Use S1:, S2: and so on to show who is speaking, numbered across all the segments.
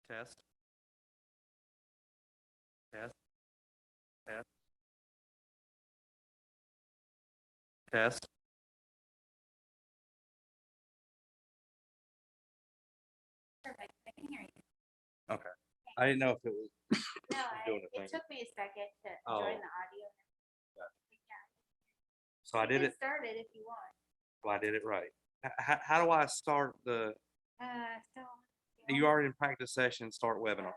S1: Test, test, test, test.
S2: Perfect. I can hear you.
S1: Okay. I didn't know if it was
S2: No,
S1: doing a
S2: it
S1: thing.
S2: took me a second to
S1: Oh.
S2: join the audio.
S1: Yeah.
S2: Yeah.
S1: So I
S2: You
S1: did
S2: can
S1: it.
S2: start it if you want.
S1: Well, I did it right. How do I start the?
S2: So
S1: You already in practice session. Start webinar.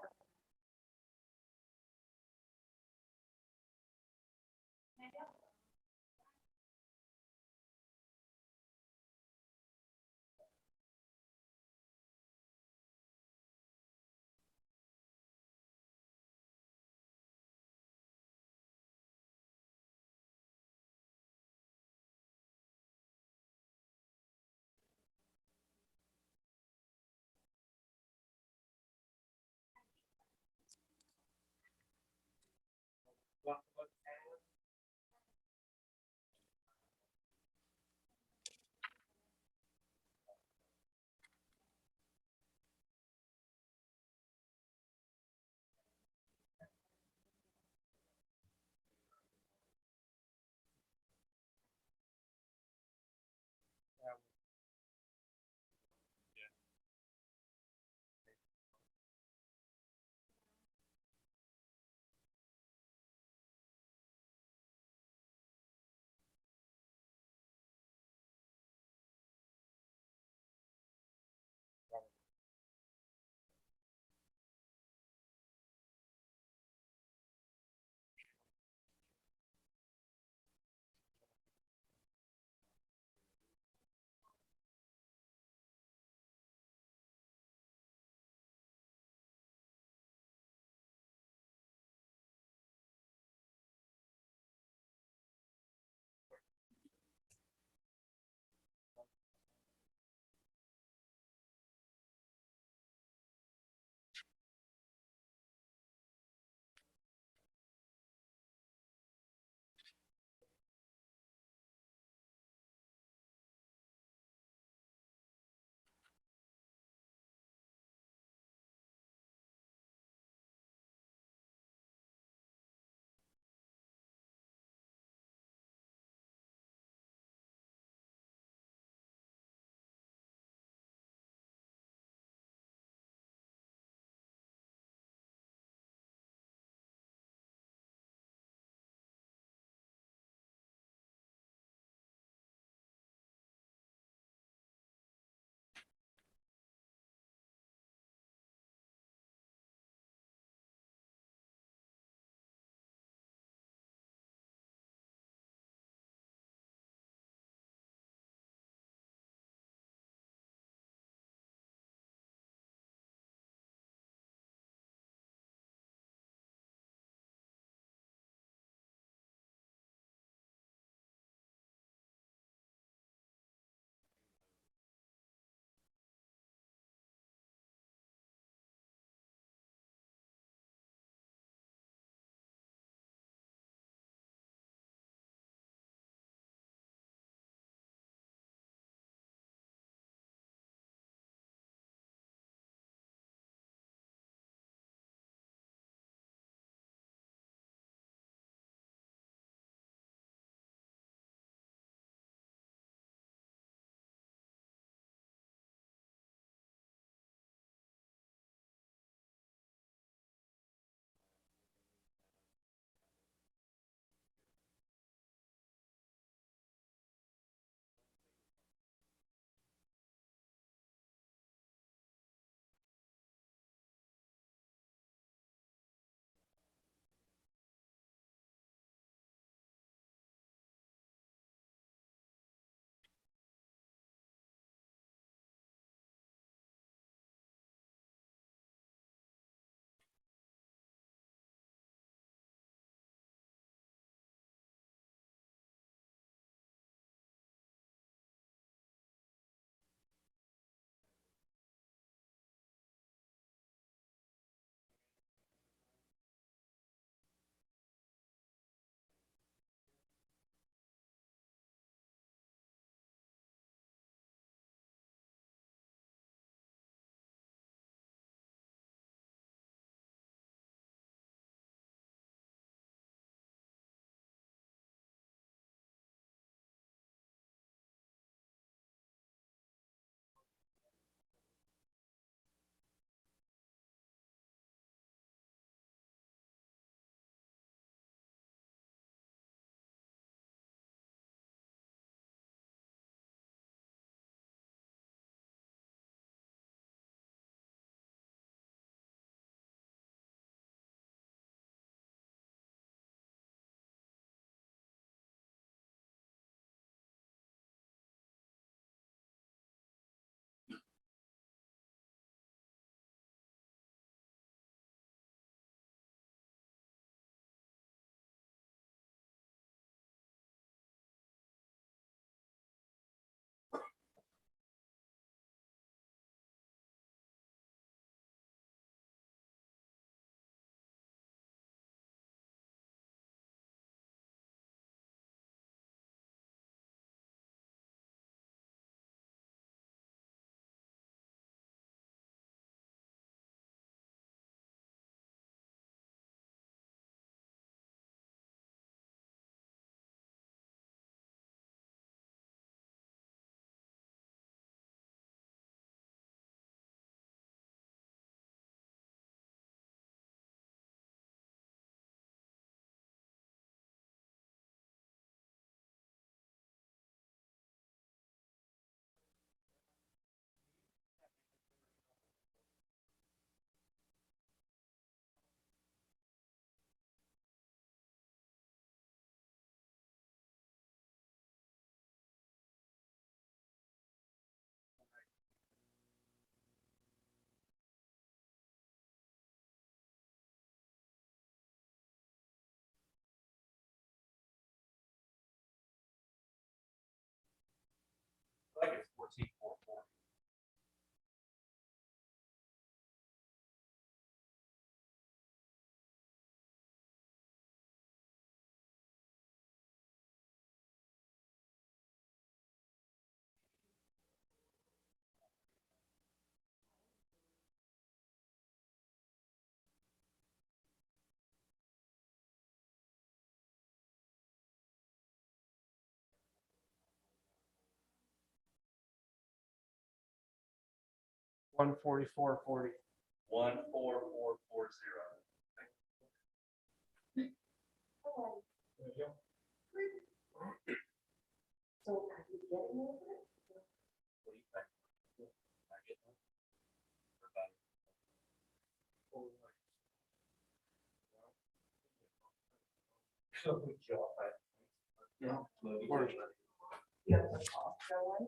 S1: 14,440. $144.40.
S3: 14440.
S4: So are you getting over it?
S3: What do you think? I get that? Or better? Good job.
S1: Yeah.
S3: Where's
S4: You have the cough going?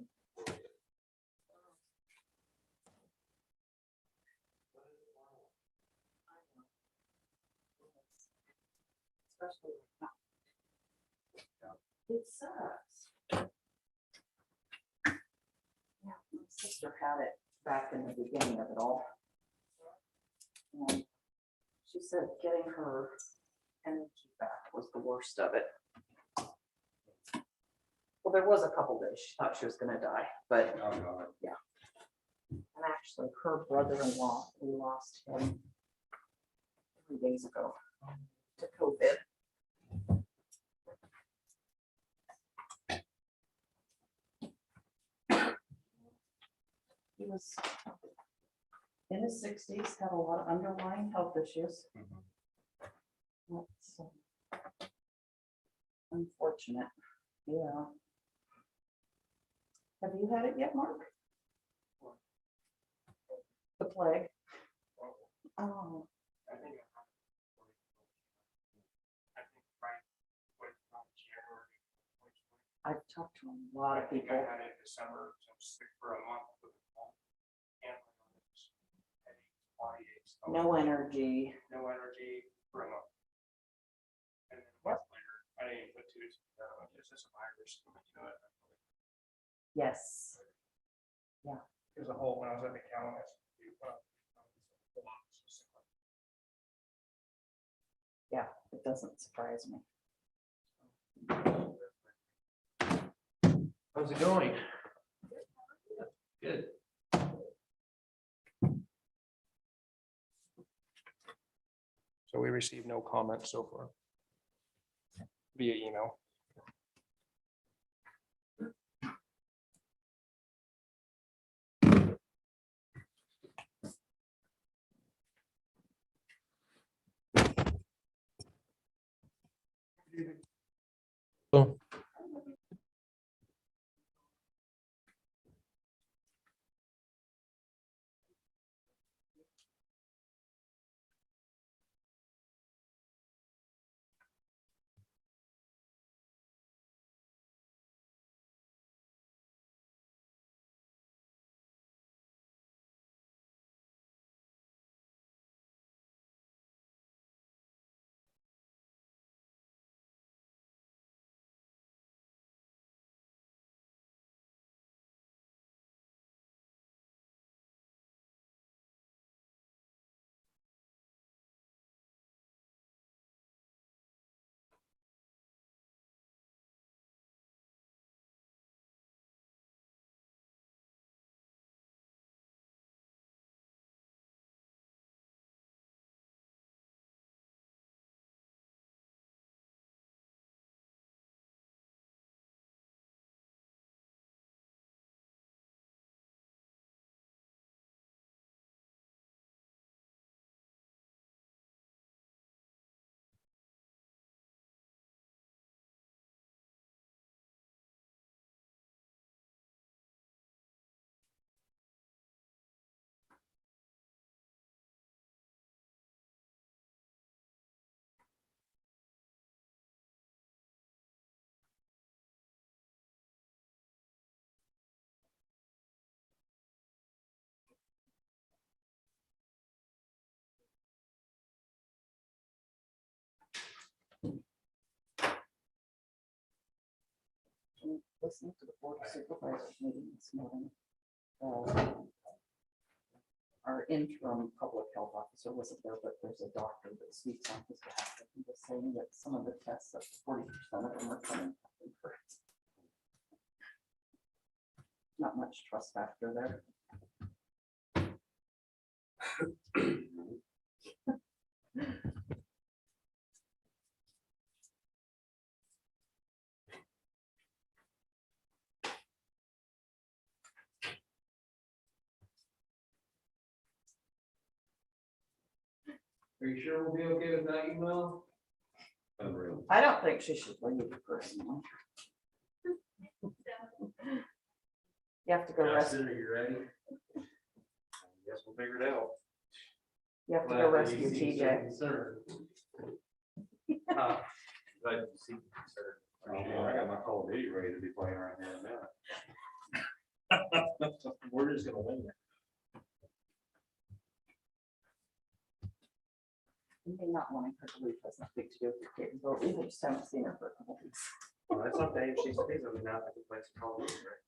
S4: Especially now. It sucks. Yeah, my sister had it back in the beginning of it all. And she said getting her energy back was the worst of it. Well, there was a couple days she thought she was gonna die, but
S3: Oh, God.
S4: and actually her brother-in-law, we lost him 3 days ago to COVID. He was in his 60s, had a lot of underlying health issues. That's unfortunate. Yeah. Have you had it yet, Mark? The plague? Oh,
S1: I think right with January 2020.
S4: I've talked to a lot of
S1: I think
S4: people.
S1: I had it in December, so I was sick for a month with a cold. And headaches, body aches.
S4: No energy.
S1: No energy for a month. And then a month later, I didn't even put two together. It's just a virus. You know,
S4: Yes.
S1: there's a whole, when I was at the county,
S4: Yeah, it doesn't surprise me.
S1: how's it going? Good. So we received no comments so far via email.
S4: listening to the board of supervisors meeting this morning. Our interim public health officer wasn't there, but there's a doctor that speaks on his behalf. He was saying that some of the tests, up to 40% of them are coming up incorrect. Not much trust factor there.
S3: Are you sure we'll be okay with that email? Unreal.
S4: I don't think she should leave personally. You have to go rescue.
S3: Are you ready? Guess we'll figure it out.
S4: You have to go rescue TJ.
S3: Glad to see you, sir. I got my Call of Duty ready to be playing right now. We're just gonna win it.
S4: You may not want her to leave, has nothing to do with your kids, but we just haven't seen her for a couple weeks.
S3: Well, that's okay. If she stays with me now, I can play some Call of Duty, right?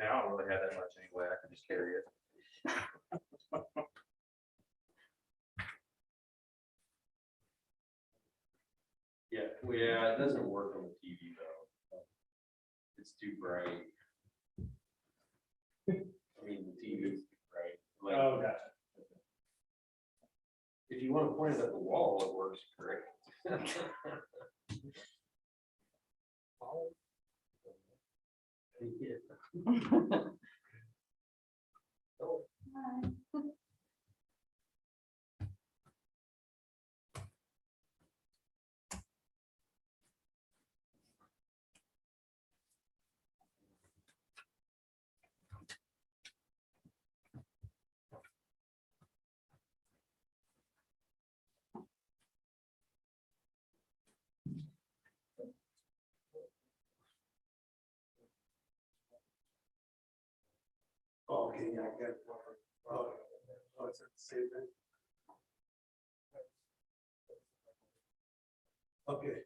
S3: Now I don't really have that much anyway. I can just carry it. Yeah, it doesn't work on the TV though. It's too bright. I mean, the TV is too bright. Like,
S1: Oh, gotcha.
S3: if you want to point it at the wall, it works great.
S1: Oh, okay, yeah, I get it. Oh, it's the same thing. Okay.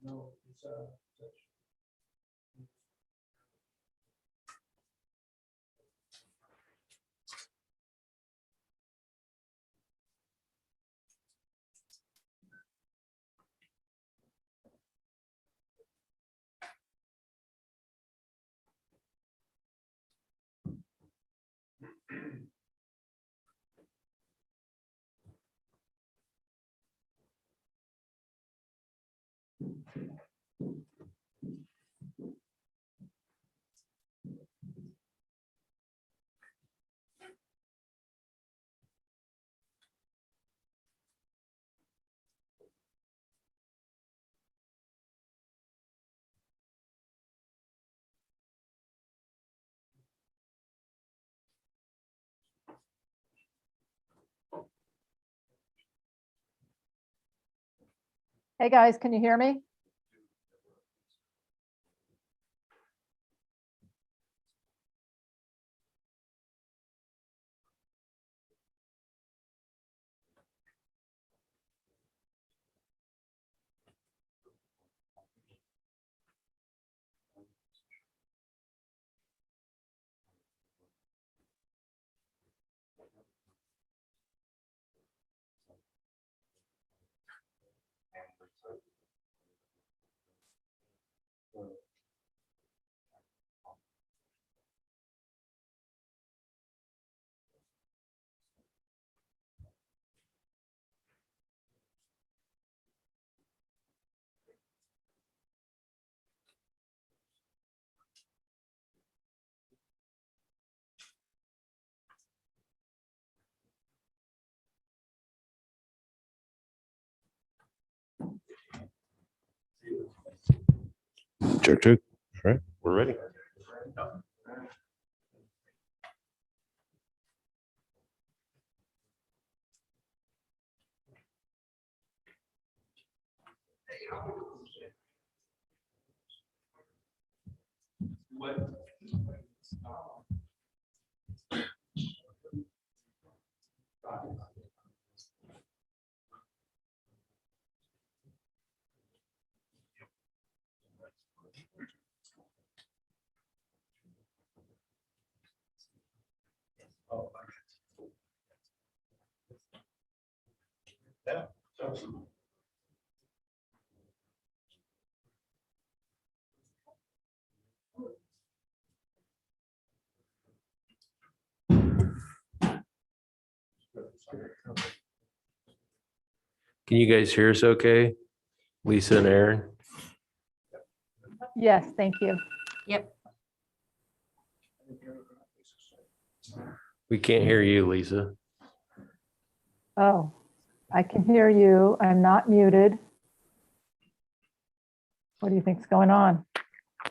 S1: No, it's
S5: Hey, guys, can you hear me?
S6: Check, check. All right, we're ready. Can you guys hear us okay? Lisa and Aaron?
S5: Yes, thank you.
S6: We can't hear you, Lisa.
S5: Oh, I can hear you. I'm not muted. What do you think's going on?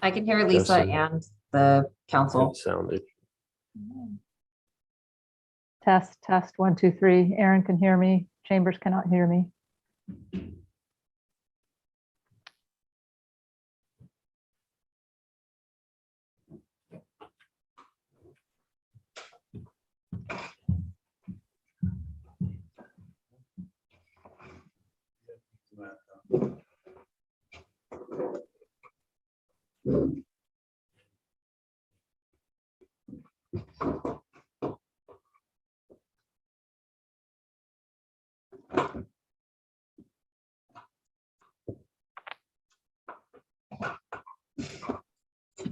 S7: I can hear Lisa
S6: Justin.
S7: and the council.
S6: It sounded.
S5: Test, test, 1, 2, 3. Aaron can hear me. Chambers cannot hear me.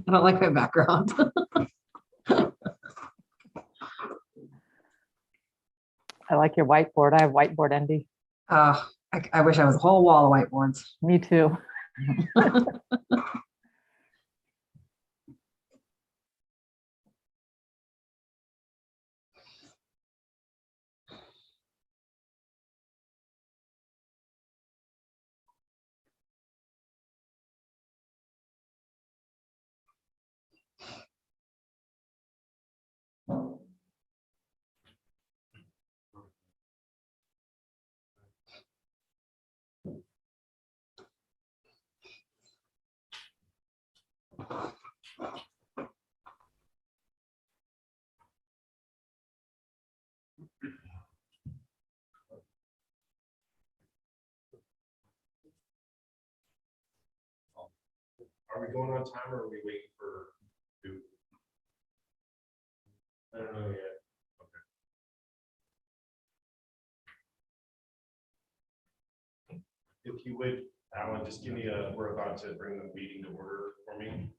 S7: I don't like my background.
S5: I like your whiteboard. I have whiteboard envy.
S7: I wish I was a whole wall of whiteboards.
S5: Me too.
S1: Are we going on time or are we waiting for two? I don't know yet. Okay. If you would, Alan, just give me we're about to bring the meeting to order for me.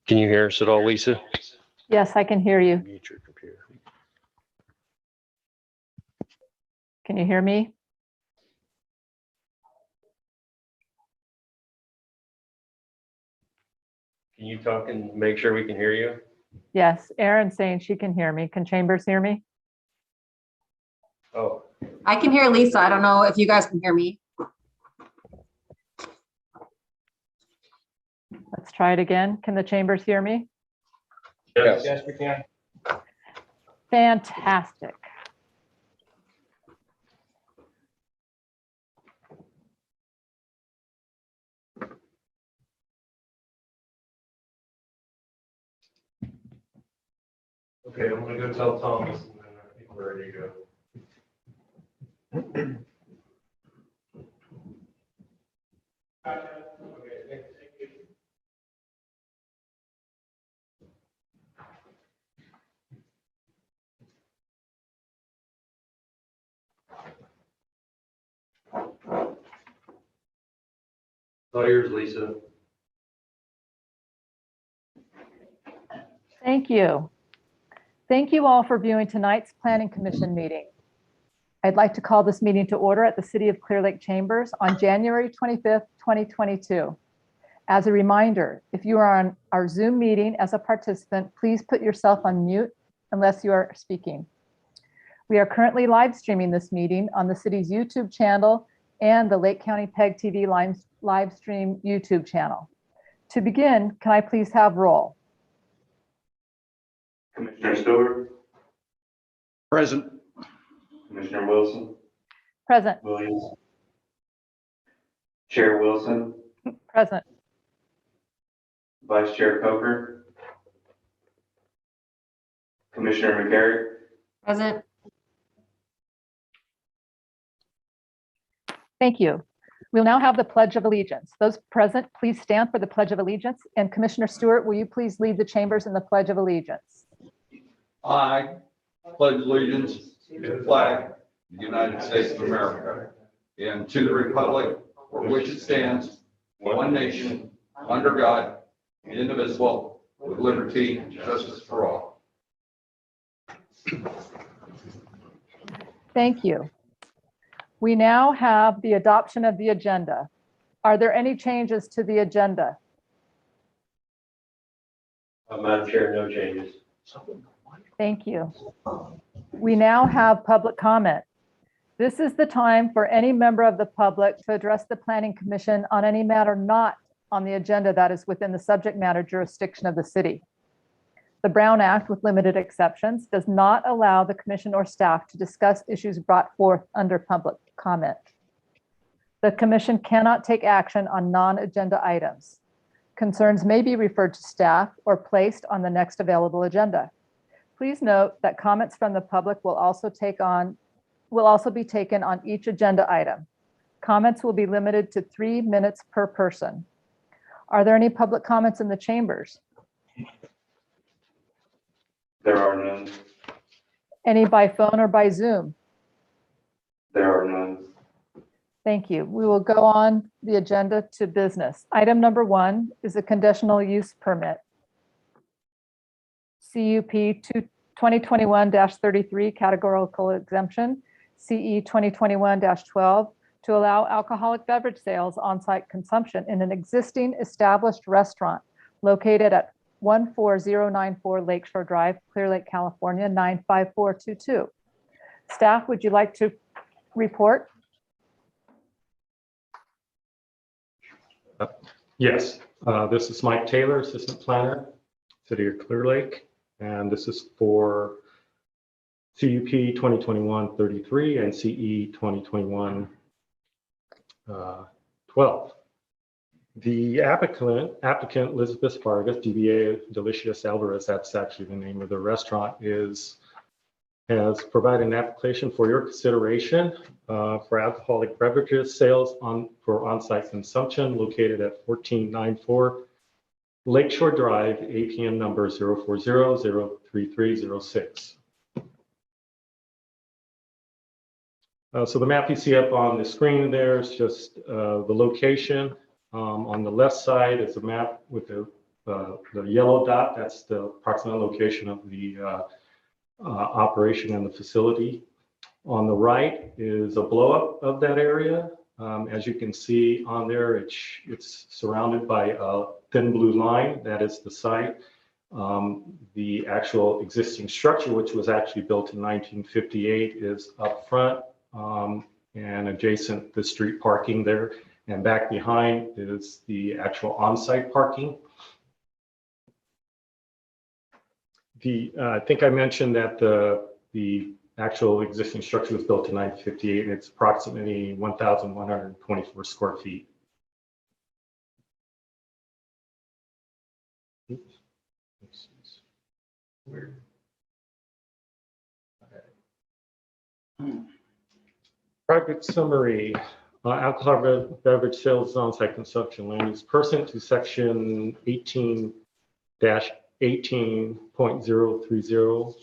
S6: Can you hear us at all, Lisa?
S5: Yes, I can hear you.
S6: Mute your computer.
S5: Can you hear me?
S6: Can you talk and make sure we can hear you?
S5: Yes, Erin's saying she can hear me. Can Chambers hear me?
S6: Oh,
S7: I can hear Lisa. I don't know if you guys can hear me.
S5: Let's try it again. Can the Chambers hear me?
S6: yes.
S1: Yes, we can.
S5: Fantastic.
S6: Okay, I'm gonna go tell Thomas and then I think we're ready to go.
S1: Gotcha. Okay, thank you.
S6: All yours, Lisa.
S5: Thank you. Thank you all for viewing tonight's Planning Commission meeting. I'd like to call this meeting to order at the City of Clearlake Chambers on January 25th, 2022. As a reminder, if you are on our Zoom meeting as a participant, please put yourself on mute unless you are speaking. We are currently live streaming this meeting on the city's YouTube channel and the Lake County PEG TV live stream YouTube channel. To begin, can I please have roll?
S8: Commissioner Stewart,
S9: Present.
S8: Commissioner Wilson,
S5: Present,
S8: Williams, Chair Wilson,
S5: present,
S8: Vice Chair Coker, Commissioner McCarry,
S7: Present.
S5: thank you. We'll now have the Pledge of Allegiance. Those present, please stand for the Pledge of Allegiance. And Commissioner Stewart, will you please lead the chambers in the Pledge of Allegiance?
S9: I pledge allegiance to the flag of the United States of America and to the republic for which it stands, one nation, under God, indivisible, with liberty and justice for all.
S5: Thank you. We now have the adoption of the agenda. Are there any changes to the agenda?
S3: Madam Chair, no changes.
S5: Thank you. We now have public comment. This is the time for any member of the public to address the Planning Commission on any matter not on the agenda that is within the subject matter jurisdiction of the city. The Brown Act, with limited exceptions, does not allow the commission or staff to discuss issues brought forth under public comment. The commission cannot take action on non-agenda items. Concerns may be referred to staff or placed on the next available agenda. Please note that comments from the public will also be taken on each agenda item. Comments will be limited to 3 minutes per person. Are there any public comments in the chambers?
S8: there are none,
S5: Any by phone or by Zoom?
S8: there are none.
S5: Thank you. We will go on the agenda to business. Item number 1 is a conditional use permit. CUP 2021-33 categorical exemption, CE 2021-12 to allow alcoholic beverage sales on-site consumption in an existing established restaurant located at 14094 Lakeshore Drive, Clear Lake, California, 95422. Staff, would you like to report?
S10: Yes, this is Mike Taylor, Assistant Planner, City of Clear Lake, and this is for CUP 2021-33 and CE 2021-12. The applicant Elizabeth Vargas, DBA Delicious Alvarez, that's actually the name of the restaurant, has provided an application for your consideration for alcoholic beverages sales for on-site consumption located at 1494 Lakeshore Drive, APN number 040-03306. So the map you see up on the screen there is just the location. On the left side is a map with the the yellow dot, that's the approximate location of the operation and the facility. On the right is a blow up of that area. As you can see on there, it's surrounded by a thin blue line. That is the site. The actual existing structure, which was actually built in 1958, is up front and adjacent to street parking there. And back behind is the actual on-site parking. I think I mentioned that the actual existing structure was built in 1958, and it's approximately 1,124 square feet. Oops. Weird. Okay. Project summary. Alcohol beverage sales on-site consumption land use pursuant to section 18-18.030,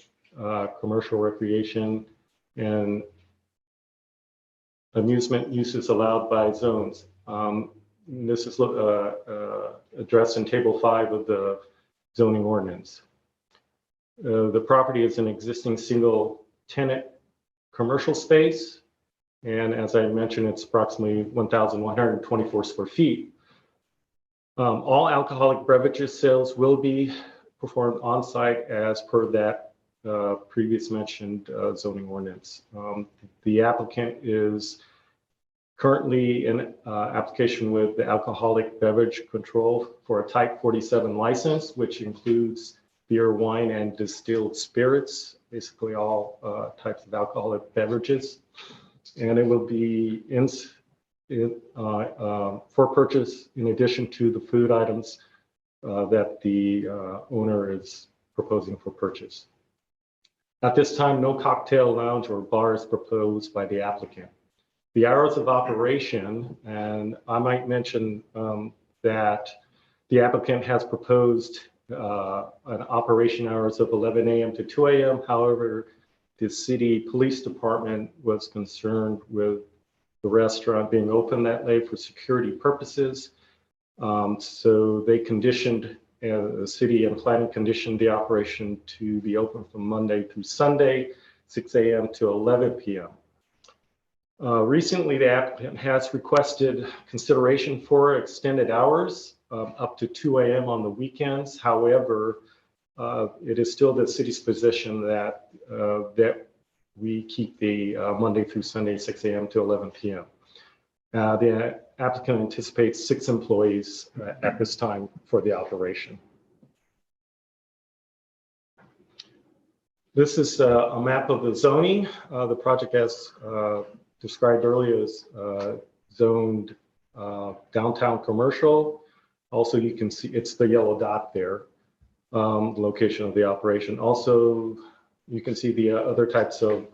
S10: commercial recreation and amusement uses allowed by zones. This is addressed in table 5 of the zoning ordinance. The property is an existing single tenant commercial space. And as I mentioned, it's approximately 1,124 square feet. All alcoholic beverages sales will be performed on site as per that previous mentioned zoning ordinance. The applicant is currently in application with the Alcoholic Beverage Control for a Type 47 license, which includes beer, wine, and distilled spirits, basically all types of alcoholic beverages. And it will be for purchase in addition to the food items that the owner is proposing for purchase. At this time, no cocktail lounge or bar is proposed by the applicant. The hours of operation, and I might mention that the applicant has proposed an operation hours of 11 a.m. to 2 a.m. However, the city police department was concerned with the restaurant being open that late for security purposes. So they conditioned, the city and planning conditioned the operation to be open from Monday through Sunday, 6 a.m. to 11 p.m. Recently, the applicant has requested consideration for extended hours up to 2 a.m. on the weekends. However, it is still the city's position that we keep the Monday through Sunday, 6 a.m. to 11 p.m. The applicant anticipates 6 employees at this time for the operation. This is a map of the zoning. The project, as described earlier, is zoned downtown commercial. Also, you can see it's the yellow dot there. The location of the operation. Also, you can see the other types of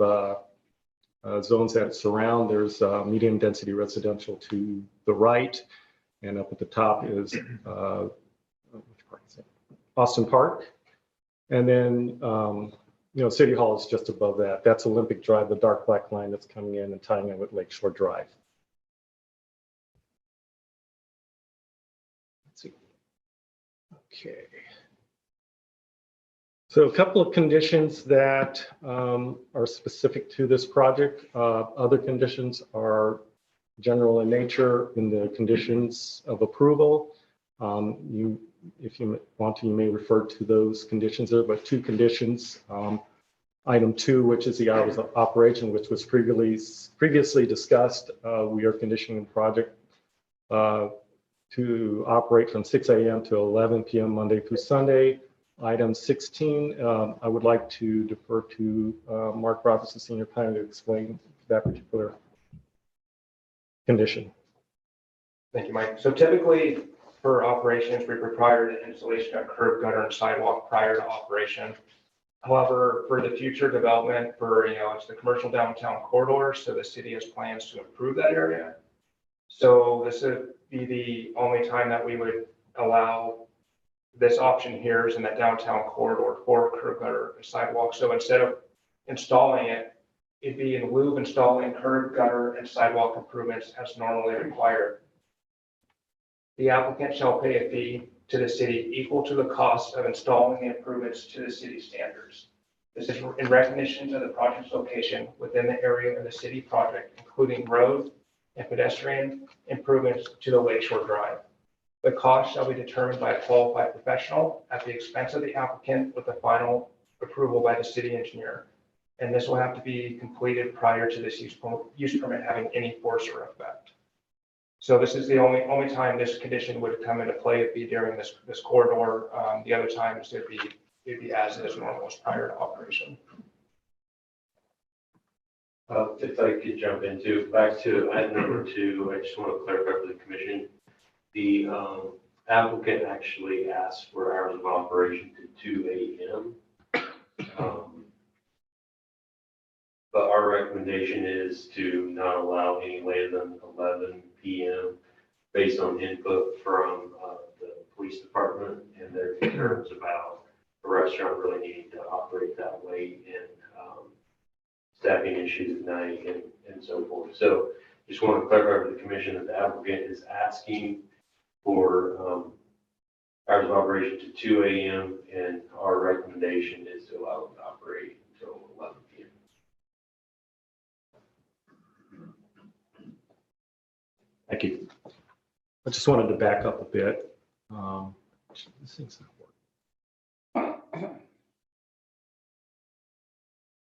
S10: zones that surround. There's medium density residential to the right, and up at the top is which park is it? Austin Park, and then City Hall is just above that. That's Olympic Drive, the dark black line that's coming in and tying in with Lakeshore Drive. Let's see. Okay. So a couple of conditions that are specific to this project. Other conditions are general in nature in the conditions of approval. If you want to, you may refer to those conditions there, but 2 conditions. Item 2, which is the hours of operation, which was previously discussed. We are conditioning the project to operate from 6 a.m. to 11 p.m. Monday through Sunday. Item 16, I would like to defer to Mark Robinson, Senior Planner, to explain that particular condition.
S1: Thank you, Mike. So typically for operations, we require the installation of curb, gutter, and sidewalk prior to operation. However, for the future development for, it's the commercial downtown corridor, so the city has plans to improve that area. So this would be the only time that we would allow this option here is in that downtown corridor for curb, gutter, and sidewalk. So instead of installing it, it'd be in lieu of installing curb, gutter, and sidewalk improvements as normally required. The applicant shall pay a fee to the city equal to the cost of installing the improvements to the city standards. This is in recognition of the project's location within the area of the city project, including road and pedestrian improvements to the Lakeshore Drive. The cost shall be determined by a qualified professional at the expense of the applicant with the final approval by the city engineer. And this will have to be completed prior to this use permit having any force or effect. So this is the only time this condition would come into play, would be during this corridor. The other times it'd be as is normal, as prior to operation.
S6: If I could jump into, back to item number 2, I just want to clarify for the commission. The applicant actually asked for hours of operation to 2 a.m. But our recommendation is to not allow any later than 11 p.m. based on input from the police department and their concerns about a restaurant really needing to operate that way and staffing issues at night and so forth. So just want to clarify for the commission that the applicant is asking for hours of operation to 2 a.m. and our recommendation is to allow them to operate until 11 p.m.
S10: Thank you. I just wanted to back up a bit. This thing's not working.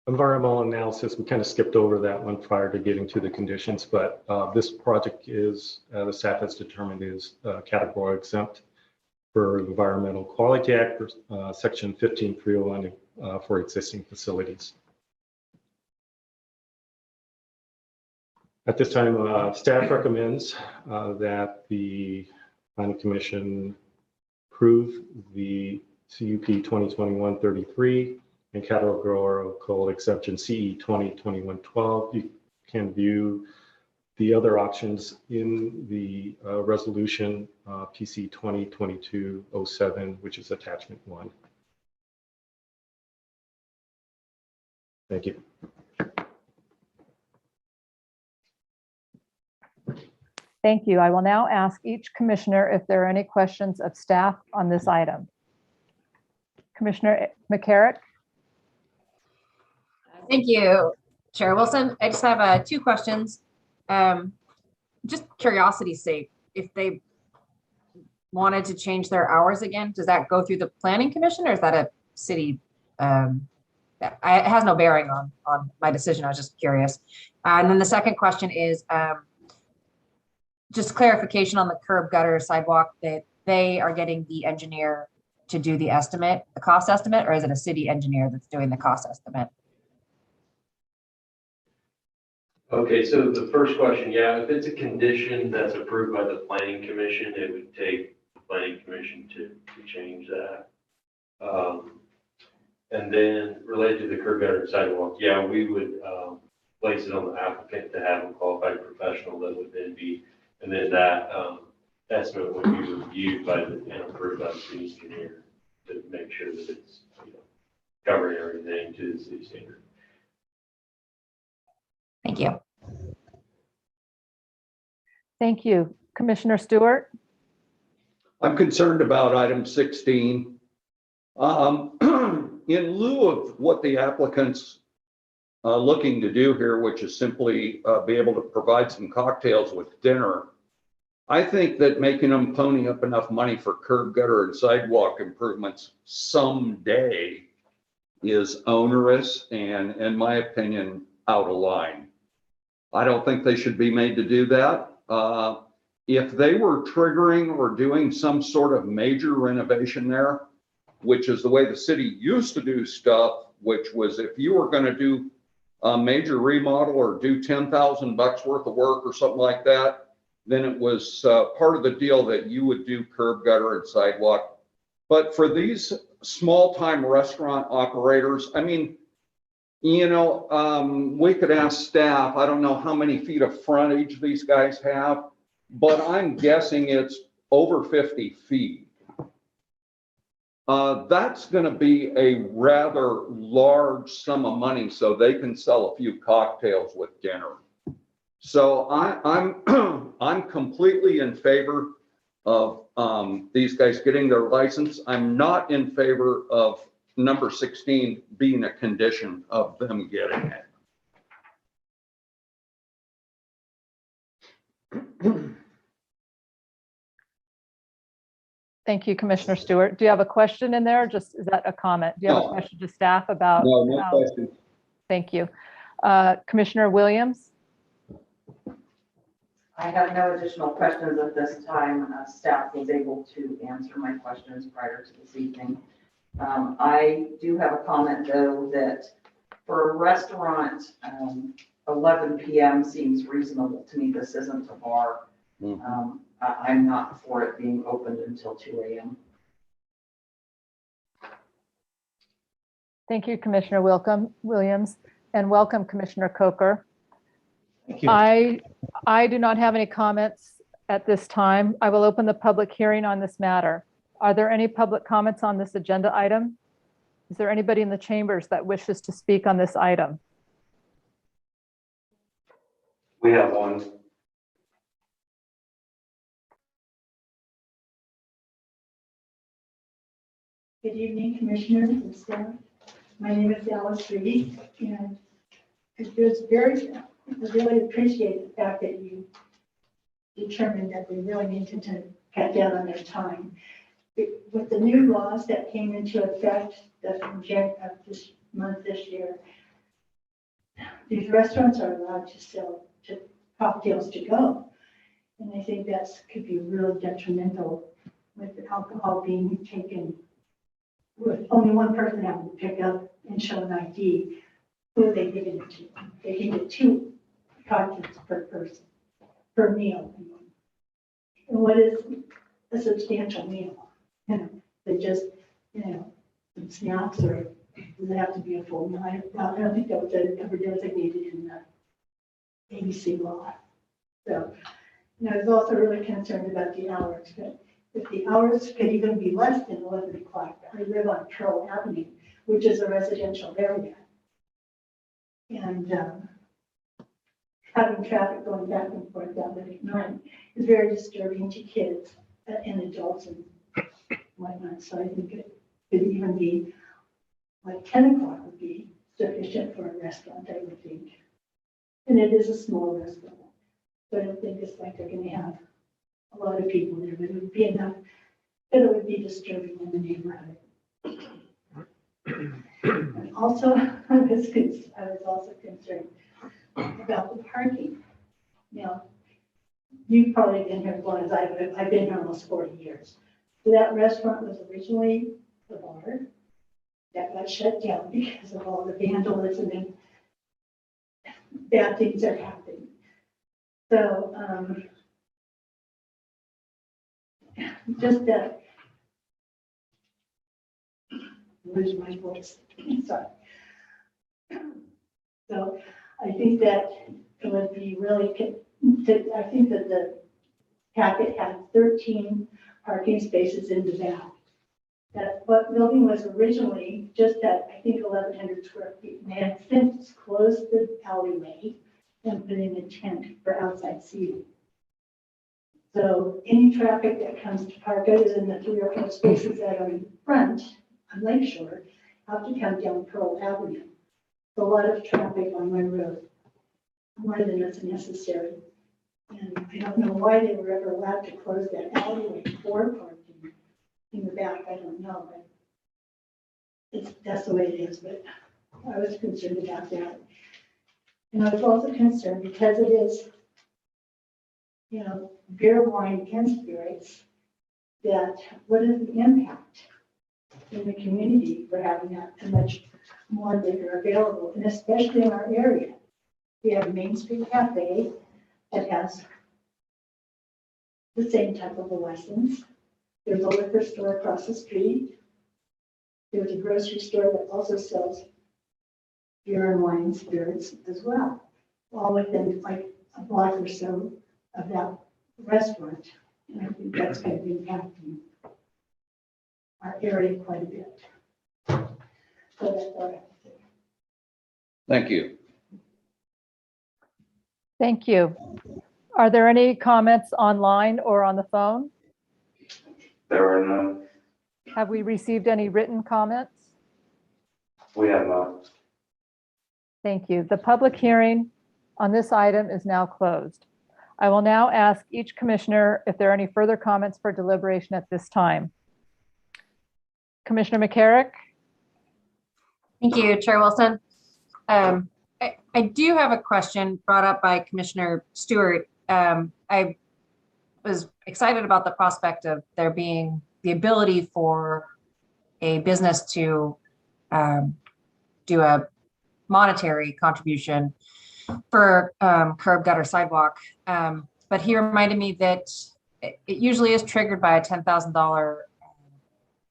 S10: Environmental analysis, we kind of skipped over that one prior to getting to the conditions, but this project is, the staff has determined, is category exempt for the Environmental Quality Act, Section 15301 for existing facilities. At this time, staff recommends that the Planning Commission approve the CUP 2021-33 and categorical code exception CE 2021-12. You can view the other options in the resolution PC 2022-07, which is attachment 1. Thank you.
S5: Thank you. I will now ask each commissioner if there are any questions of staff on this item. Commissioner McCarrick?
S7: Thank you, Chair Wilson. I just have 2 questions. Just curiosity's sake, if they wanted to change their hours again, does that go through the Planning Commission or is that a city? It has no bearing on my decision. I was just curious. And then the second question is just clarification on the curb gutter sidewalk, that they are getting the engineer to do the estimate, the cost estimate, or is it a city engineer that's doing the cost estimate?
S6: Okay, so the first question, yeah, if it's a condition that's approved by the Planning Commission, it would take the Planning Commission to change that. And then related to the curb gutter and sidewalk, yeah, we would place it on the applicant to have a qualified professional that would then be, and then that estimate would be reviewed by and approved by the city engineer to make sure that it's, covering everything to the city standard.
S7: Thank you.
S5: Thank you. Commissioner Stewart?
S9: I'm concerned about item 16. In lieu of what the applicant's looking to do here, which is simply be able to provide some cocktails with dinner, I think that making them pony up enough money for curb gutter and sidewalk improvements someday is onerous and, in my opinion, out of line. I don't think they should be made to do that. If they were triggering or doing some sort of major renovation there, which is the way the city used to do stuff, which was if you were going to do a major remodel or do $10,000 worth of work or something like that, then it was part of the deal that you would do curb gutter and sidewalk. But for these small time restaurant operators, I mean, we could ask staff, I don't know how many feet of frontage these guys have, but I'm guessing it's over 50 feet. That's going to be a rather large sum of money so they can sell a few cocktails with dinner. So I'm completely in favor of these guys getting their license. I'm not in favor of number 16 being a condition of them getting it.
S5: Thank you, Commissioner Stewart. Do you have a question in there? Just, is that a comment? Do you have a
S9: No.
S5: question to staff about?
S9: No, no
S5: how-
S9: question.
S5: Thank you. Commissioner Williams?
S4: I have no additional questions at this time. Staff was able to answer my questions prior to this evening. I do have a comment, though, that for a restaurant, 11 p.m. seems reasonable to me. This isn't a bar. I'm not for it being opened until 2 a.m.
S5: Thank you, Commissioner Williams, and welcome, Commissioner Coker.
S10: Thank you.
S5: I do not have any comments at this time. I will open the public hearing on this matter. Are there any public comments on this agenda item? Is there anybody in the chambers that wishes to speak on this item?
S8: We have one.
S11: Good evening, Commissioners and staff. My name is Alice Reed, and I really appreciate the fact that you determined that they really needed to cut down on their time. With the new laws that came into effect from January of this month, this year, these restaurants are allowed to sell cocktails to go. And I think that could be really detrimental with the alcohol being taken with only one person having to pick up and show an ID, who are they giving it to? They can get 2 cocktails per person, per meal. And what is a substantial meal? They just, some snacks, or does it have to be a full meal? I don't think that was ever designated in the ABC law. So, I was also really concerned about the hours, but if the hours could even be less than 11 o'clock. I live on Pearl Avenue, which is a residential area. And having traffic going back and forth down there at night is very disturbing to kids and adults and whatnot. So I think it could even be like 10 o'clock would be sufficient for a restaurant, I would think. And it is a small restaurant. So I don't think it's like they're going to have a lot of people there, but it would be enough that it would be disturbing in the neighborhood. And also, I was also concerned about the parking. Now, you've probably been here as long as I've been here almost 40 years. So that restaurant was originally the bar that got shut down because of all the vandalism and bad things that happened. So, just that, lose my voice, sorry. So I think that it would be really, I think that the packet had 13 parking spaces in the back. That what building was originally just at, I think, 1,100 square feet. And they had since closed the alleyway and put in a tent for outside seating. So any traffic that comes to park other than the 3 or 4 spaces that are in front on Lakeshore have to come down Pearl Avenue. A lot of traffic on my road, more than is necessary. And I don't know why they were ever allowed to close that alleyway for parking in the back. I don't know, but that's the way it is. But I was concerned about that. And I was also concerned because it is, beer, wine, and spirits, that what is the impact in the community for having that much more liquor available, and especially in our area. We have Main Street Cafe that has the same type of a license. There's a liquor store across the street. There's a grocery store that also sells beer and wine and spirits as well, all within like a block or so of that restaurant. And I think that's going to be impacting our area quite a bit. So that's all I have to say.
S9: Thank you.
S5: Thank you. Are there any comments online or on the phone?
S8: There are none.
S5: Have we received any written comments?
S8: We have not.
S5: Thank you. The public hearing on this item is now closed. I will now ask each commissioner if there are any further comments for deliberation at this time. Commissioner McCarrick?
S7: Thank you, Chair Wilson. I do have a question brought up by Commissioner Stewart. I was excited about the prospect of there being the ability for a business to do a monetary contribution for curb, gutter, sidewalk. But he reminded me that it usually is triggered by a $10,000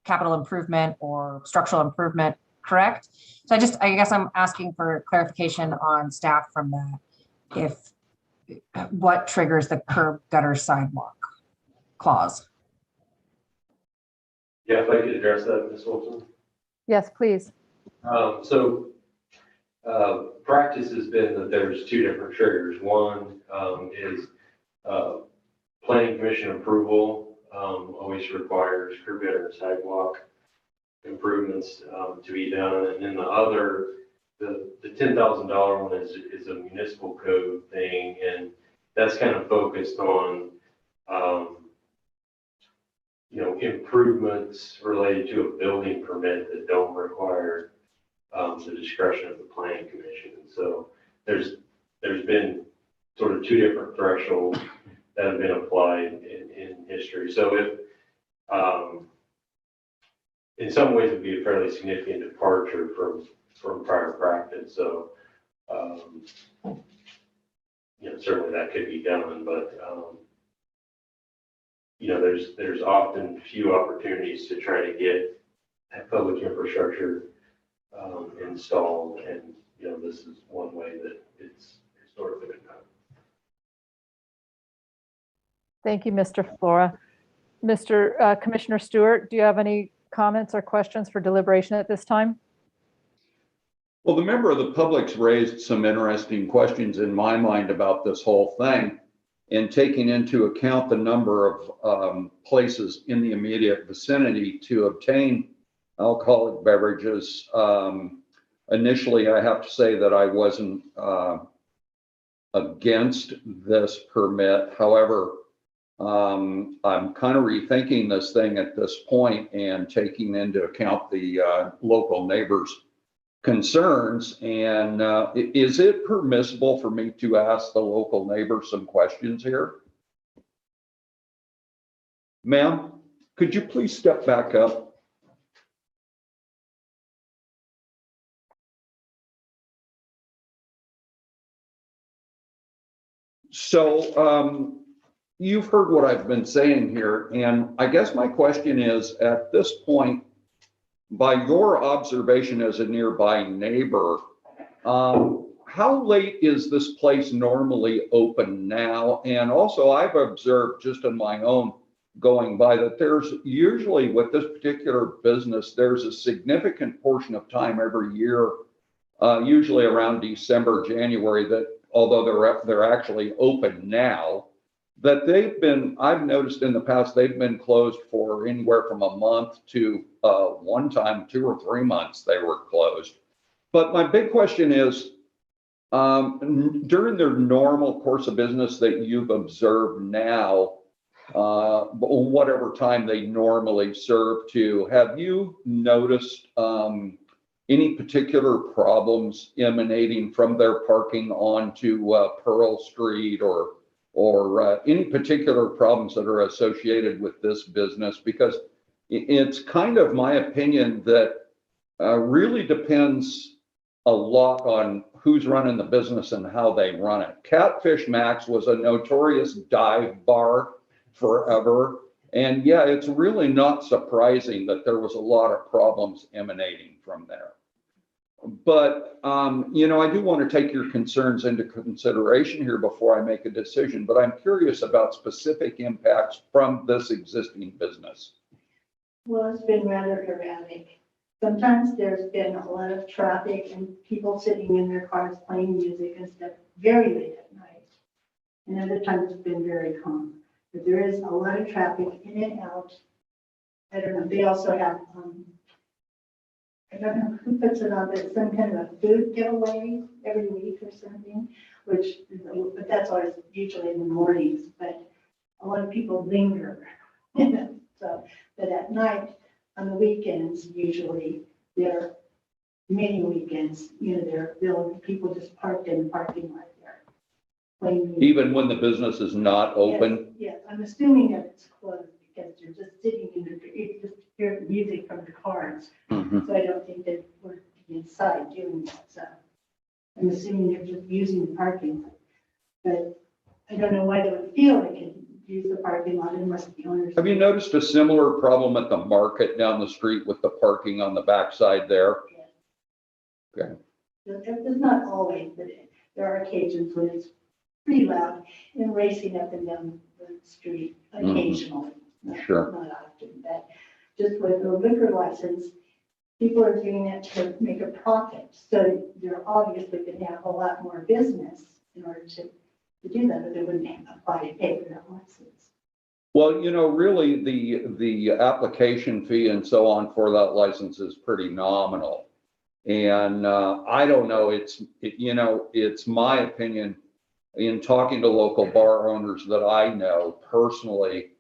S7: capital improvement or structural improvement, correct? So I guess I'm asking for clarification on staff from that. If what triggers the curb, gutter, sidewalk clause?
S6: Yeah, if I could address that, Ms. Wilson.
S5: Yes, please.
S6: Practice has been that there's two different triggers. One is planning commission approval always requires curb gutter and sidewalk improvements to be done. And then the other, the $10,000 one is a municipal code thing, and that's kind of focused on improvements related to a building permit that don't require the discretion of the planning commission. And so there's been sort of two different thresholds that have been applied in history. So if in some ways it'd be a fairly significant departure from prior practice. So certainly that could be done, but there's often few opportunities to try to get public infrastructure installed, and this is one way that it's historically been done.
S5: Thank you, Mr. Flora. Commissioner Stewart, do you have any comments or questions for deliberation at this time?
S9: Well, the member of the public's raised some interesting questions in my mind about this whole thing, and taking into account the number of places in the immediate vicinity to obtain alcoholic beverages. Initially, I have to say that I wasn't against this permit. However, I'm kind of rethinking this thing at this point and taking into account the local neighbors' concerns. And is it permissible for me to ask the local neighbors some questions here? Ma'am, could you please step back up? So you've heard what I've been saying here, and I guess my question is, at this point, by your observation as a nearby neighbor, how late is this place normally open now? And also, I've observed just in my own going by that there's usually, with this particular business, there's a significant portion of time every year, usually around December, January, that although they're actually open now, that I've noticed in the past, they've been closed for anywhere from a month to one time, 2 or 3 months they were closed. But my big question is, during their normal course of business that you've observed now, whatever time they normally serve to, have you noticed any particular problems emanating from their parking onto Pearl Street, or any particular problems that are associated with this business? Because it's kind of my opinion that really depends a lot on who's running the business and how they run it. Catfish Max was a notorious dive bar forever. And yeah, it's really not surprising that there was a lot of problems emanating from there. But, I do want to take your concerns into consideration here before I make a decision, but I'm curious about specific impacts from this existing business.
S11: Well, it's been rather erratic. Sometimes there's been a lot of traffic and people sitting in their cars playing music and stuff very late at night. And other times it's been very calm. But there is a lot of traffic in and out I don't know, they also have, I don't know who puts it on, but it's some kind of a food giveaway every week or something, which, but that's always usually in the mornings, but a lot of people linger. So, but at night, on the weekends, usually, there are many weekends, people just parked in the parking lot there. Playing music.
S9: Even when the business is not open?
S11: Yes, I'm assuming that it's closed because you're just sitting in the, you just hear the music from the cars.
S9: Mhm.
S11: So I don't think that we're inside doing that, so I'm assuming they're just using the parking lot. But I don't know why they would feel they can use the parking lot unless the owners.
S9: Have you noticed a similar problem at the market down the street with the parking on the backside there? Okay.
S11: It's not always, but there are occasions when it's pretty loud and racing up and down the street occasionally.
S9: Sure.
S11: Not often, but just with the liquor license, people are doing it to make a profit. So they're obviously going to have a lot more business in order to do that, or they wouldn't apply to pay for that license.
S9: Well, really, the application fee and so on for that license is pretty nominal. And I don't know, it's my opinion in talking to local bar owners that I know personally,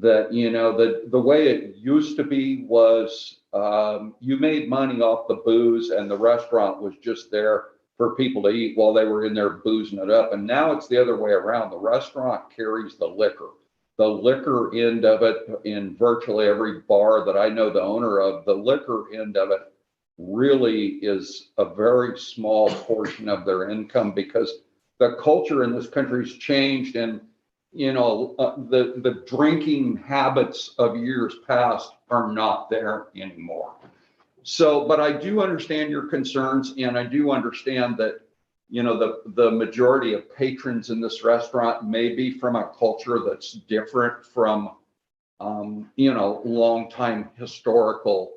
S9: that, the way it used to be was you made money off the booze and the restaurant was just there for people to eat while they were in there boozing it up. And now it's the other way around. The restaurant carries the liquor. The liquor end of it, in virtually every bar that I know the owner of, the liquor end of it really is a very small portion of their income, because the culture in this country has changed, and the drinking habits of years past are not there anymore. So, but I do understand your concerns, and I do understand that, the majority of patrons in this restaurant may be from a culture that's different from, longtime historical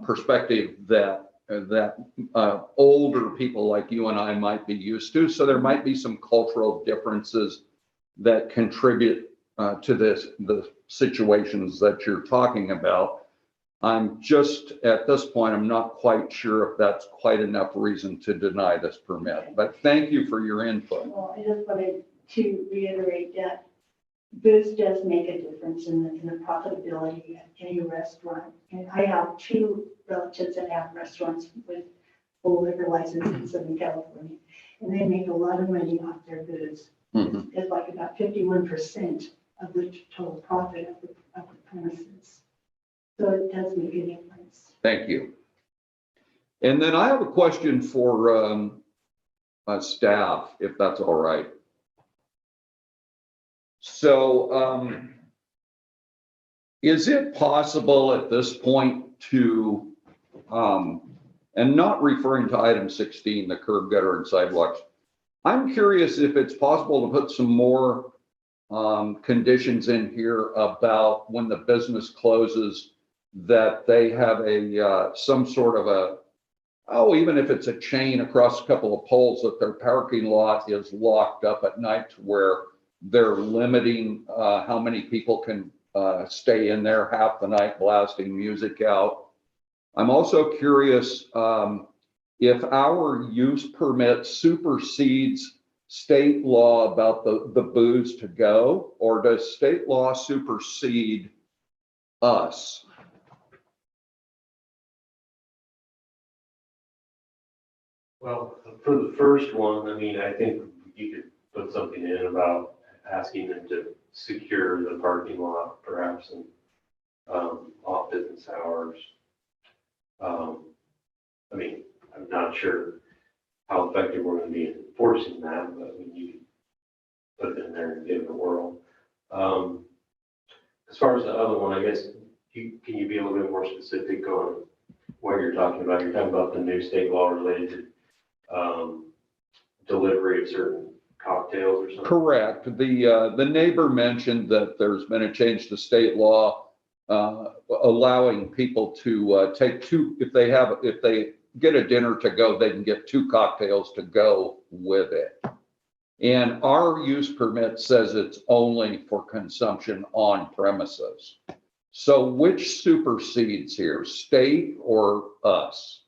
S9: perspective that older people like you and I might be used to. So there might be some cultural differences that contribute to the situations that you're talking about. I'm just, at this point, I'm not quite sure if that's quite enough reason to deny this permit, but thank you for your input.
S11: Well, I just wanted to reiterate that booze does make a difference in the profitability at any restaurant. And I have 2 relatives that have restaurants with full liquor licenses in Southern California, and they make a lot of money off their booze.
S9: Mhm.
S11: It's like about 51% of the total profit of the premises. So it does make a difference.
S9: Thank you. And then I have a question for staff, if that's all right. So is it possible at this point to, and not referring to item 16, the curb, gutter, and sidewalks, I'm curious if it's possible to put some more conditions in here about when the business closes, that they have some sort of even if it's a chain across a couple of poles, that their parking lot is locked up at night to where they're limiting how many people can stay in there half the night blasting music out. I'm also curious if our use permit supersedes state law about the booze to go, or does state law supersede us?
S6: Well, for the first one, I think you could put something in about asking them to secure the parking lot, perhaps in off business hours. I'm not sure how effective we're going to be in enforcing that, but you could put it in there and give it a whirl. As far as the other one, I guess, can you be a little bit more specific on what you're talking about? You're talking about the new state law related to delivery of certain cocktails or something? Correct.
S9: The neighbor mentioned that there's been a change to state law allowing people to take 2, if they get a dinner to go, they can get 2 cocktails to go with it. And our use permit says it's only for consumption on premises. So which supersedes here, state or us?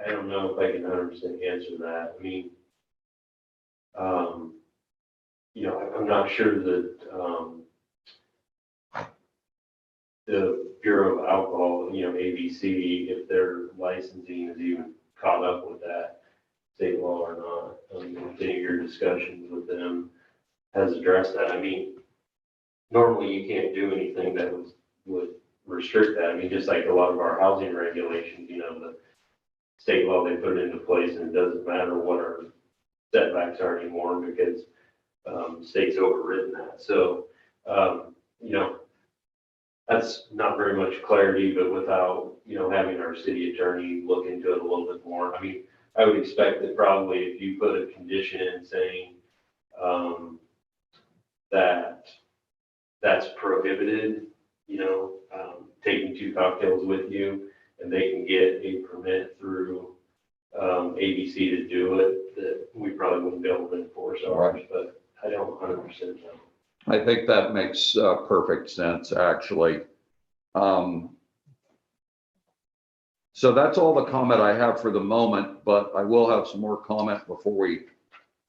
S6: I don't know if I can 100% answer that. I mean, I'm not sure that, the Bureau of Alcohol, ABC, if their licensing is even caught up with that state law or not. If any of your discussions with them has addressed that. I mean, normally you can't do anything that would restrict that. I mean, just like a lot of our housing regulations, the state law, they put it into place and it doesn't matter what our setbacks are anymore because state's overridden that. So, that's not very much clarity, but without, having our city attorney look into it a little bit more. I mean, I would expect that probably if you put a condition in saying that that's prohibited, taking 2 cocktails with you, and they can get a permit through ABC to do it, that we probably wouldn't be able to enforce ours, but I don't 100% know.
S9: I think that makes perfect sense, actually. So that's all the comment I have for the moment, but I will have some more comment before we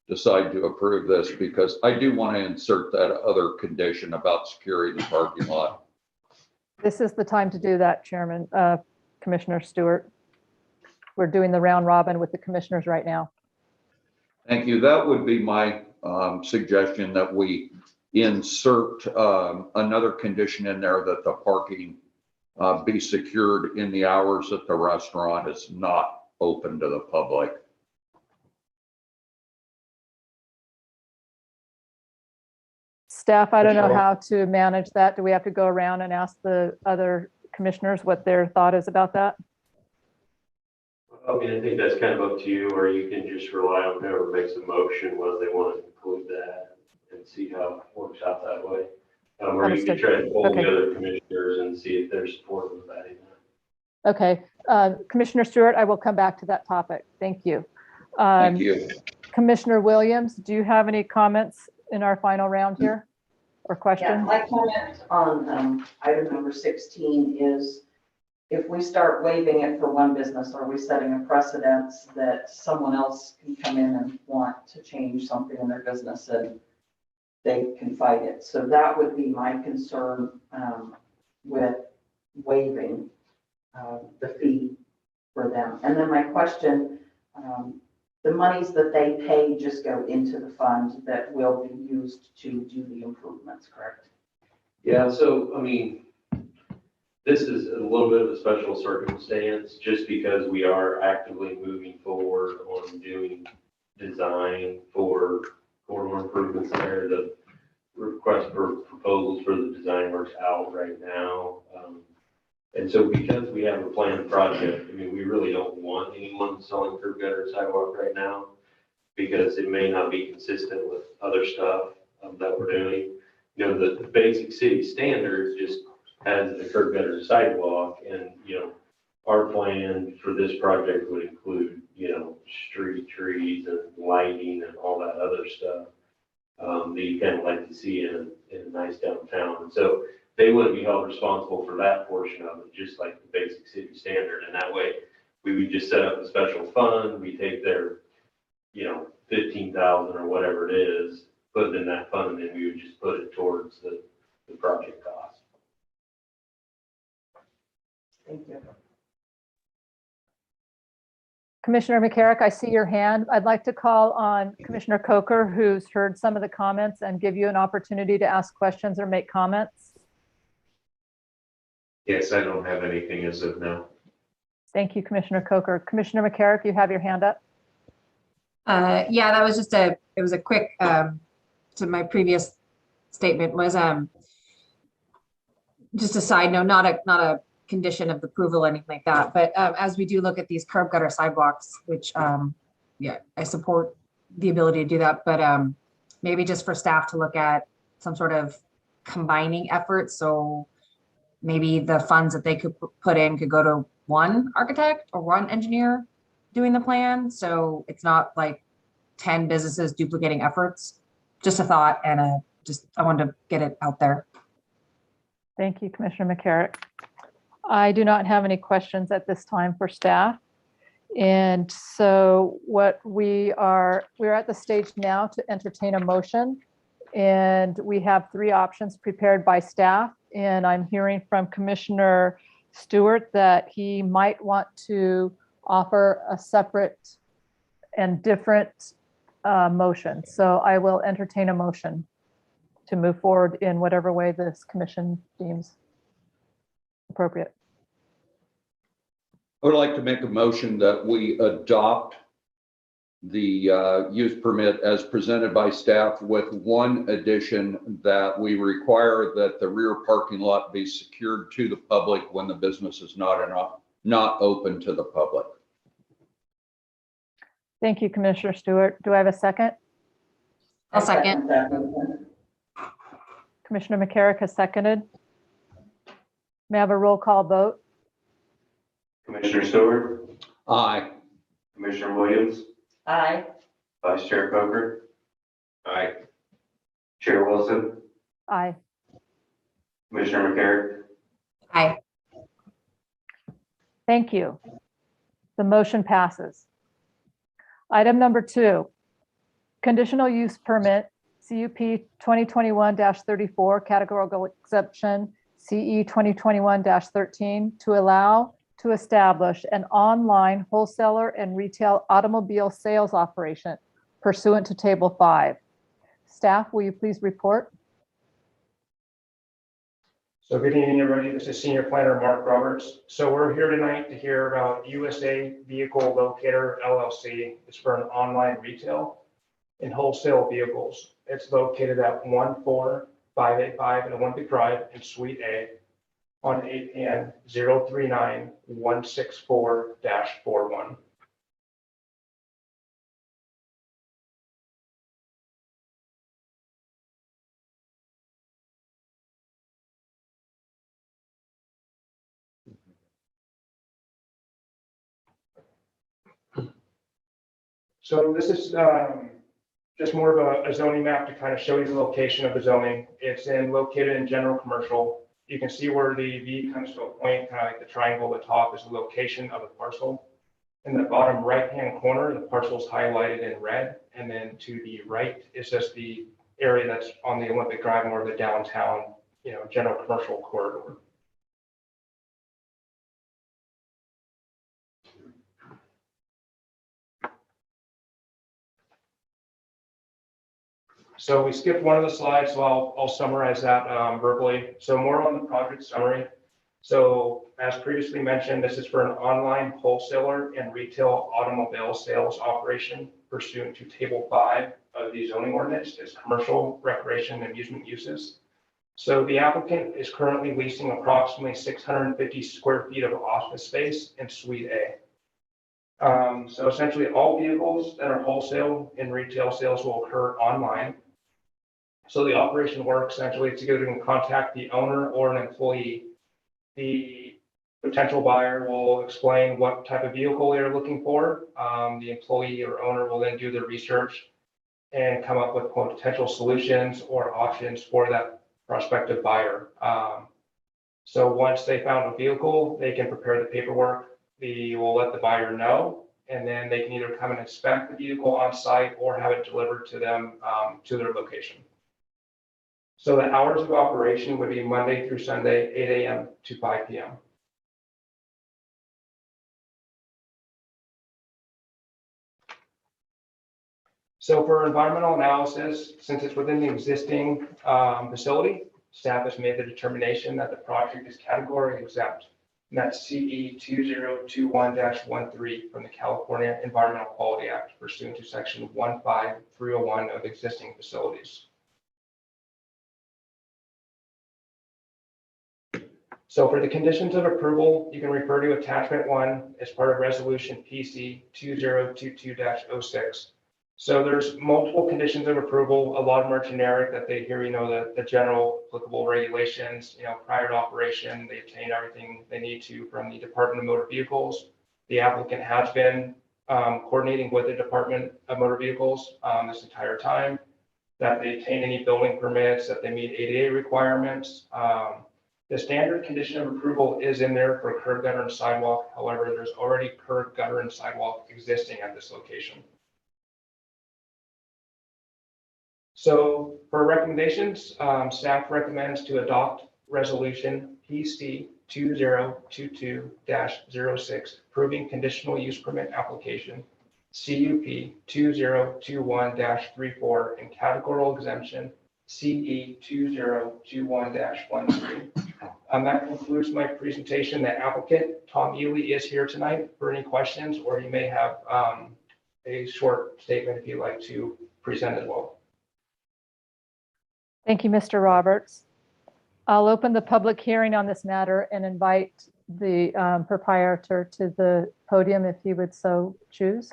S9: decide to approve this, because I do want to insert that other condition about securing the parking lot.
S5: This is the time to do that, Chairman, Commissioner Stewart. We're doing the round robin with the commissioners right now.
S9: Thank you. That would be my suggestion, that we insert another condition in there that the parking be secured in the hours that the restaurant is not open to the public.
S5: Staff, I don't know how to manage that. Do we have to go around and ask the other commissioners what their thought is about that?
S6: I mean, I think that's kind of up to you, or you can just rely on whoever makes a motion, whether they want to include that and see how it works out that way. Or you can try to pull the other commissioners and see if they're supportive of that.
S5: Okay, Commissioner Stewart, I will come back to that topic. Thank you.
S9: Thank you.
S5: Commissioner Williams, do you have any comments in our final round here or
S4: Yeah,
S5: questions?
S4: my comment on item number 16 is, if we start waiving it for one business, are we setting a precedence that someone else can come in and want to change something in their business and they can fight it? So that would be my concern with waiving the fee for them. And then my question, the monies that they pay just go into the fund that will be used to do the improvements, correct?
S6: Yeah, so, I mean, this is a little bit of a special circumstance just because we are actively moving forward on doing design for corridor improvements there. The request for proposals for the design work's out right now. And so because we have a planned project, I mean, we really don't want anyone selling curb gutter and sidewalk right now because it may not be consistent with other stuff that we're doing. The basic city standards just has the curb gutter and sidewalk, and, our plan for this project would include, street trees and lighting and all that other stuff that you kind of like to see in a nice downtown. And so they wouldn't be held responsible for that portion of it, just like the basic city standard. And that way, we would just set up a special fund. We take their, 15,000 or whatever it is, put it in that fund, and then we would just put it towards the project cost.
S4: Thank you.
S5: Commissioner McCarrick, I see your hand. I'd like to call on Commissioner Coker, who's heard some of the comments, and give you an opportunity to ask questions or make comments.
S6: Yes, I don't have anything as of now.
S5: Thank you, Commissioner Coker. Commissioner McCarrick, you have your hand up.
S7: Yeah, that was just it was a quick, to my previous statement was, just a side note, not a condition of approval or anything like that. But as we do look at these curb gutter sidewalks, which, yeah, I support the ability to do that, but maybe just for staff to look at some sort of combining efforts. So maybe the funds that they could put in could go to one architect or one engineer doing the plan. So it's not like 10 businesses duplicating efforts. Just a thought, and I wanted to get it out there.
S5: Thank you, Commissioner McCarrick. I do not have any questions at this time for staff. And so we're at the stage now to entertain a motion. And we have three options prepared by staff. And I'm hearing from Commissioner Stewart that he might want to offer a separate and different motion. So I will entertain a motion to move forward in whatever way this commission deems appropriate.
S9: I would like to make a motion that we adopt the use permit as presented by staff with one addition, that we require that the rear parking lot be secured to the public when the business is not open to the public.
S5: Thank you, Commissioner Stewart. Do I have a second?
S7: I'll second.
S4: that motion.
S5: Commissioner McCarrick has seconded. May I have a roll call vote?
S8: Commissioner Stewart,
S9: Aye.
S8: Commissioner Williams,
S4: Aye.
S8: Vice Chair Coker. Aye. Chair Wilson,
S5: Aye.
S8: Commissioner McCarrick.
S7: Aye.
S5: Thank you. The motion passes. Item number 2, conditional use permit, CUP 2021-34, categorical exception, CE 2021-13, to allow to establish an online wholesaler and retail automobile sales operation pursuant to Table 5. Staff, will you please report?
S1: So good evening, everybody. This is Senior Planner Mark Roberts. So we're here tonight to hear about USA Vehicle Locator LLC. It's for an online retail and wholesale vehicles. It's located at 14585 in Olympic Drive in Suite A on APN 039-164-41. So this is just more of a zoning map to kind of show you the location of the zoning. It's located in general commercial. You can see where the V comes to a point, kind of like the triangle at the top is the location of the parcel. In the bottom right-hand corner, the parcel is highlighted in red. And then to the right is just the area that's on the Olympic Drive, more of the downtown, general commercial corridor. So we skipped one of the slides, so I'll summarize that verbally. So more on the project summary. So as previously mentioned, this is for an online wholesaler and retail automobile sales operation pursuant to Table 5 of the zoning ordinance as commercial, recreation, and amusement uses. So the applicant is currently leasing approximately 650 square feet of office space in Suite A. So essentially all vehicles that are wholesale and retail sales will occur online. So the operation works essentially to go and contact the owner or an employee. The potential buyer will explain what type of vehicle they're looking for. The employee or owner will then do the research and come up with potential solutions or options for that prospective buyer. So once they found a vehicle, they can prepare the paperwork. They will let the buyer know, and then they can either come and inspect the vehicle on site or have it delivered to them to their location. So the hours of operation would be Monday through Sunday, 8 a.m. to 5 p.m. So for environmental analysis, since it's within the existing facility, staff has made the determination that the project is category exempt. And that's CE 2021-13 from the California Environmental Quality Act pursuant to section 15301 of existing facilities. So for the conditions of approval, you can refer to attachment 1 as part of resolution PC 2022-06. So there's multiple conditions of approval. A lot of them are generic that they hear, the general applicable regulations, prior to operation, they obtain everything they need to from the Department of Motor Vehicles. The applicant has been coordinating with the Department of Motor Vehicles this entire time, that they obtain any building permits, that they meet ADA requirements. The standard condition of approval is in there for curb gutter and sidewalk. However, there's already curb gutter and sidewalk existing at this location. So for recommendations, staff recommends to adopt resolution PC 2022-06, approving conditional use permit application, CUP 2021-34, and categorical exemption CE 2021-13. That concludes my presentation. The applicant, Tom Ely, is here tonight for any questions, or you may have a short statement if you'd like to present as well.
S5: Thank you, Mr. Roberts. I'll open the public hearing on this matter and invite the proprietor to the podium if he would so choose.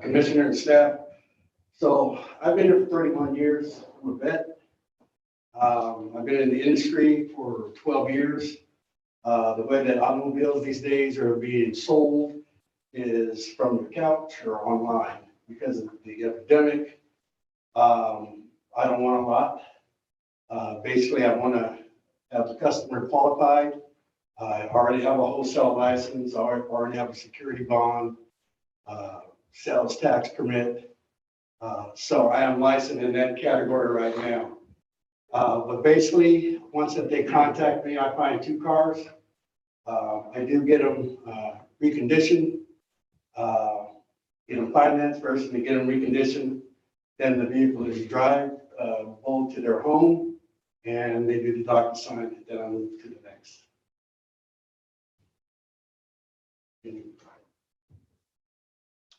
S12: Commissioner and staff. So I've been here for 31 years. I'm a vet. I've been in the industry for 12 years. The way that automobiles these days are being sold is from the couch or online because of the epidemic. I don't want a lot. Basically, I want to have the customer qualified. I already have a wholesale license. I already have a security bond, sales tax permit. So I am licensed in that category right now. But basically, once that they contact me, I find 2 cars. I do get them reconditioned, get them financed first, and get them reconditioned. Then the vehicle is drive both to their home, and they do the DocuSign, and then I move to the next.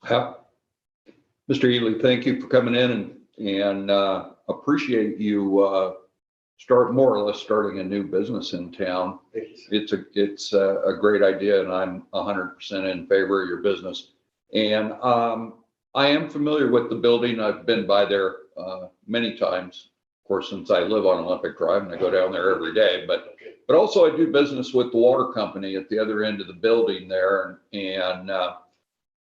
S9: Yeah. Mr. Ely, thank you for coming in and appreciate you start more or less starting a new business in town. It's a great idea, and I'm 100% in favor of your business. And I am familiar with the building. I've been by there many times, of course, since I live on Olympic Drive, and I go down there every day. But also I do business with the water company at the other end of the building there, and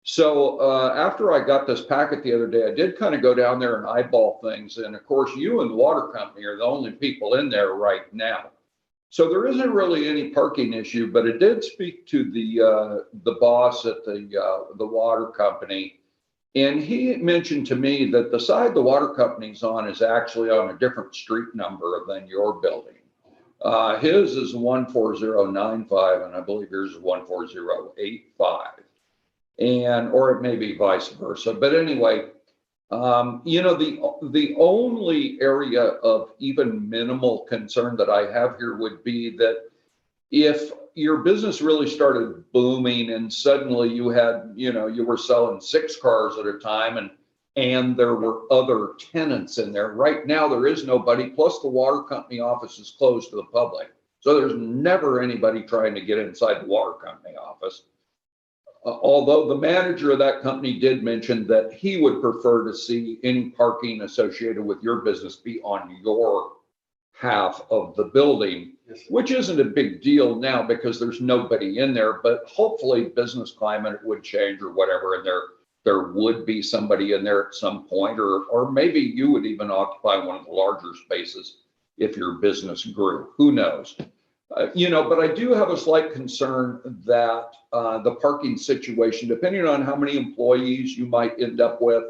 S9: so after I got this packet the other day, I did kind of go down there and eyeball things. And of course, you and the water company are the only people in there right now. So there isn't really any parking issue, but it did speak to the boss at the water company. And he mentioned to me that the side the water company's on is actually on a different street number than your building. His is 14095, and I believe yours is 14085. Or it may be vice versa. But anyway, you know, the only area of even minimal concern that I have here would be that if your business really started booming and suddenly you had, you know, you were selling 6 cars at a time and there were other tenants in there. Right now, there is nobody, plus the water company office is closed to the public. So there's never anybody trying to get inside the water company office. Although the manager of that company did mention that he would prefer to see any parking associated with your business be on your half of the building, which isn't a big deal now because there's nobody in there, but hopefully business climate would change or whatever, and there would be somebody in there at some point, or maybe you would even occupy one of the larger spaces if your business grew. Who knows? You know, but I do have a slight concern that the parking situation, depending on how many employees you might end up with,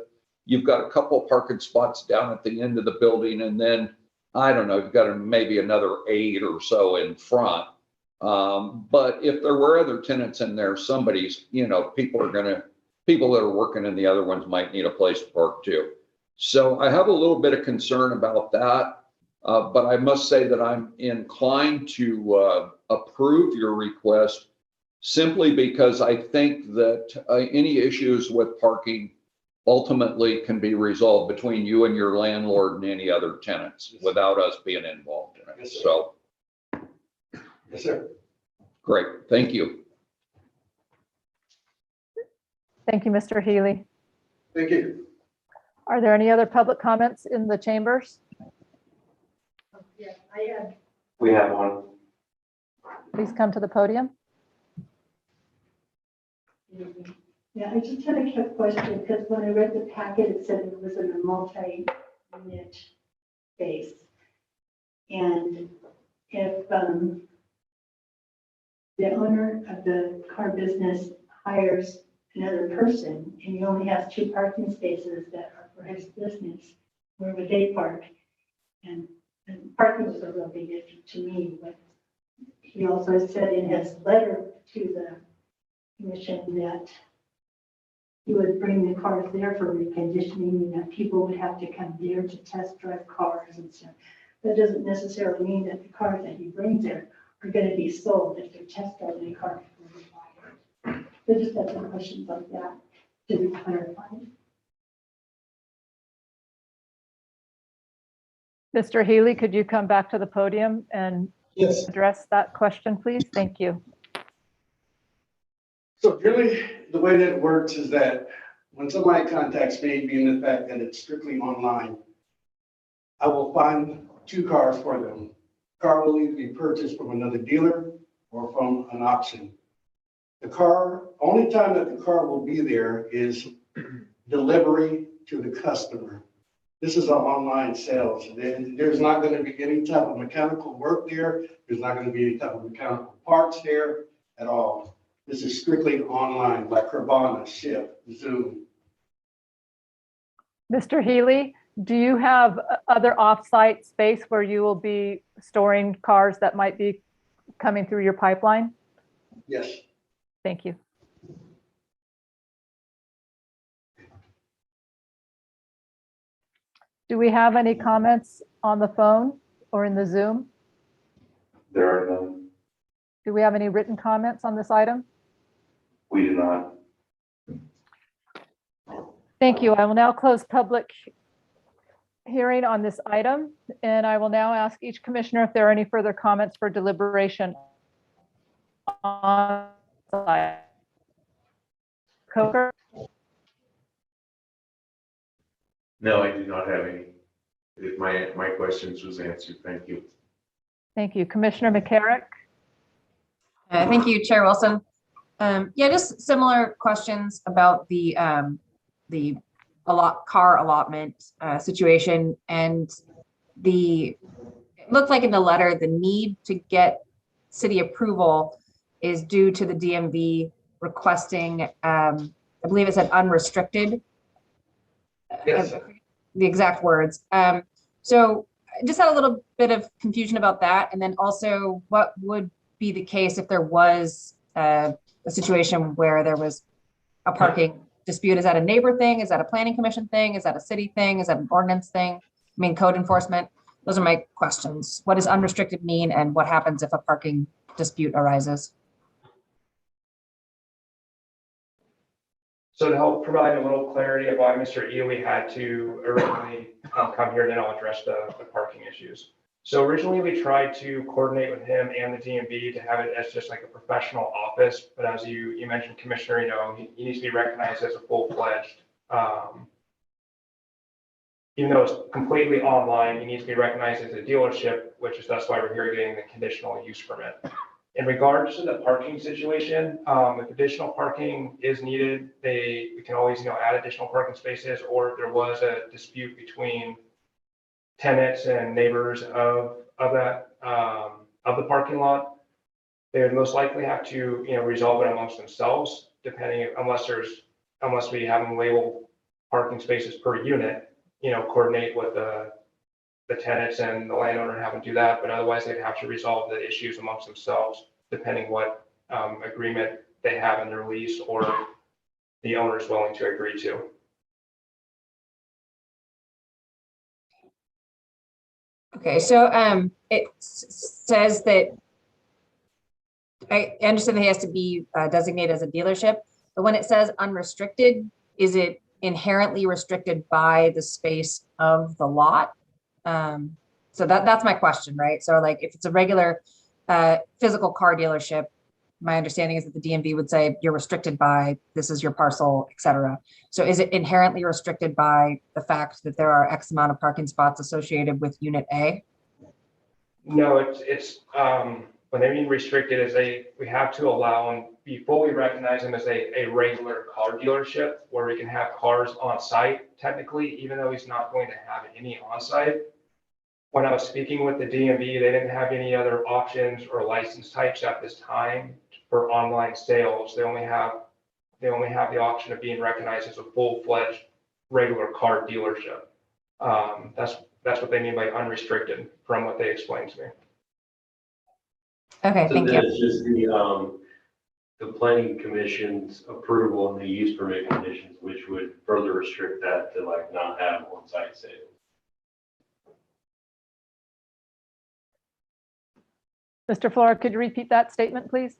S9: you've got a couple parking spots down at the end of the building, and then, I don't know, you've got maybe another 8 or so in front. But if there were other tenants in there, somebody's, you know, people that are working in the other ones might need a place to park too. So I have a little bit of concern about that. But I must say that I'm inclined to approve your request simply because I think that any issues with parking ultimately can be resolved between you and your landlord and any other tenants without us being involved in it.
S12: Yes,
S9: So,
S12: yes, sir.
S9: Great. Thank you.
S5: Thank you, Mr. Healy.
S12: Thank you.
S5: Are there any other public comments in the chambers?
S11: Yeah, I had.
S8: We have one.
S5: Please come to the podium.
S11: Yeah, I just had a quick question, because when I read the packet, it said it was in a multi-unit space. And if the owner of the car business hires another person and he only has 2 parking spaces that are for his business, where would they park? And parking was a real big issue to me, but he also said in his letter to the commission that he would bring the cars there for reconditioning and that people would have to come there to test drive cars and stuff. That doesn't necessarily mean that the cars that he brings there are going to be sold if they're test driving a car before they buy it. So just have some questions like that to be clarified.
S5: Mr. Healy, could you come back to the podium and
S12: Yes.
S5: address that question, please? Thank you.
S12: So really, the way that it works is that when somebody contacts me, being the fact that it's strictly online, I will find 2 cars for them. Car will either be purchased from another dealer or from an auction. The car, only time that the car will be there is delivery to the customer. This is an online sales. There's not going to be any type of mechanical work there. There's not going to be any type of mechanical parts there at all. This is strictly online, like Carvana, Shift, Zoom.
S5: Mr. Healy, do you have other off-site space where you will be storing cars that might be coming through your pipeline?
S12: Yes.
S5: Thank you. Do we have any comments on the phone or in the Zoom?
S8: There are none.
S5: Do we have any written comments on this item?
S8: We do not.
S5: Thank you. I will now close public hearing on this item, and I will now ask each commissioner if there are any further comments for deliberation on the item. Coker?
S6: No, I do not have any. My questions was answered. Thank you.
S5: Thank you. Commissioner McCarrick?
S7: Thank you, Chair Wilson. Yeah, just similar questions about the car allotment situation, and it looked like in the letter the need to get city approval is due to the DMV requesting, I believe it said unrestricted.
S1: Yes.
S7: The exact words. So I just had a little bit of confusion about that, and then also what would be the case if there was a situation where there was a parking dispute? Is that a neighbor thing? Is that a planning commission thing? Is that a city thing? Is that an ordinance thing? I mean, code enforcement. Those are my questions. What does unrestricted mean, and what happens if a parking dispute arises?
S1: So to help provide a little clarity of why Mr. Ely had to originally come here, then I'll address the parking issues. So originally we tried to coordinate with him and the DMV to have it as just like a professional office. But as you mentioned, Commissioner, he needs to be recognized as a full-fledged, even though it's completely online, he needs to be recognized as a dealership, that's why we're here getting the conditional use permit. In regards to the parking situation, if additional parking is needed, we can always, add additional parking spaces, or if there was a dispute between tenants and neighbors of the parking lot, they would most likely have to, resolve it amongst themselves, unless we have them label parking spaces per unit, coordinate with the tenants and the landowner and have them do that, but otherwise they'd have to resolve the issues amongst themselves, depending what agreement they have in their lease or the owner is willing to agree to.
S7: Okay, so it says that I understand that he has to be designated as a dealership, but when it says unrestricted, is it inherently restricted by the space of the lot? So that's my question, right? So like if it's a regular physical car dealership, my understanding is that the DMV would say you're restricted by, this is your parcel, et cetera. So is it inherently restricted by the fact that there are X amount of parking spots associated with unit A?
S1: No, it's when they mean restricted is we have to allow be fully recognizing as a regular car dealership where we can have cars on site technically, even though he's not going to have any on site. When I was speaking with the DMV, they didn't have any other options or license types at this time for online sales. They only have the option of being recognized as a full-fledged regular car dealership. That's what they mean by unrestricted from what they explained to me.
S7: Okay,
S6: So
S7: thank
S6: then
S7: you.
S6: it's just the planning commission's approval and the use permit conditions, which would further restrict that to like not have on-site sales.
S5: Mr. Flora, could you repeat that statement, please?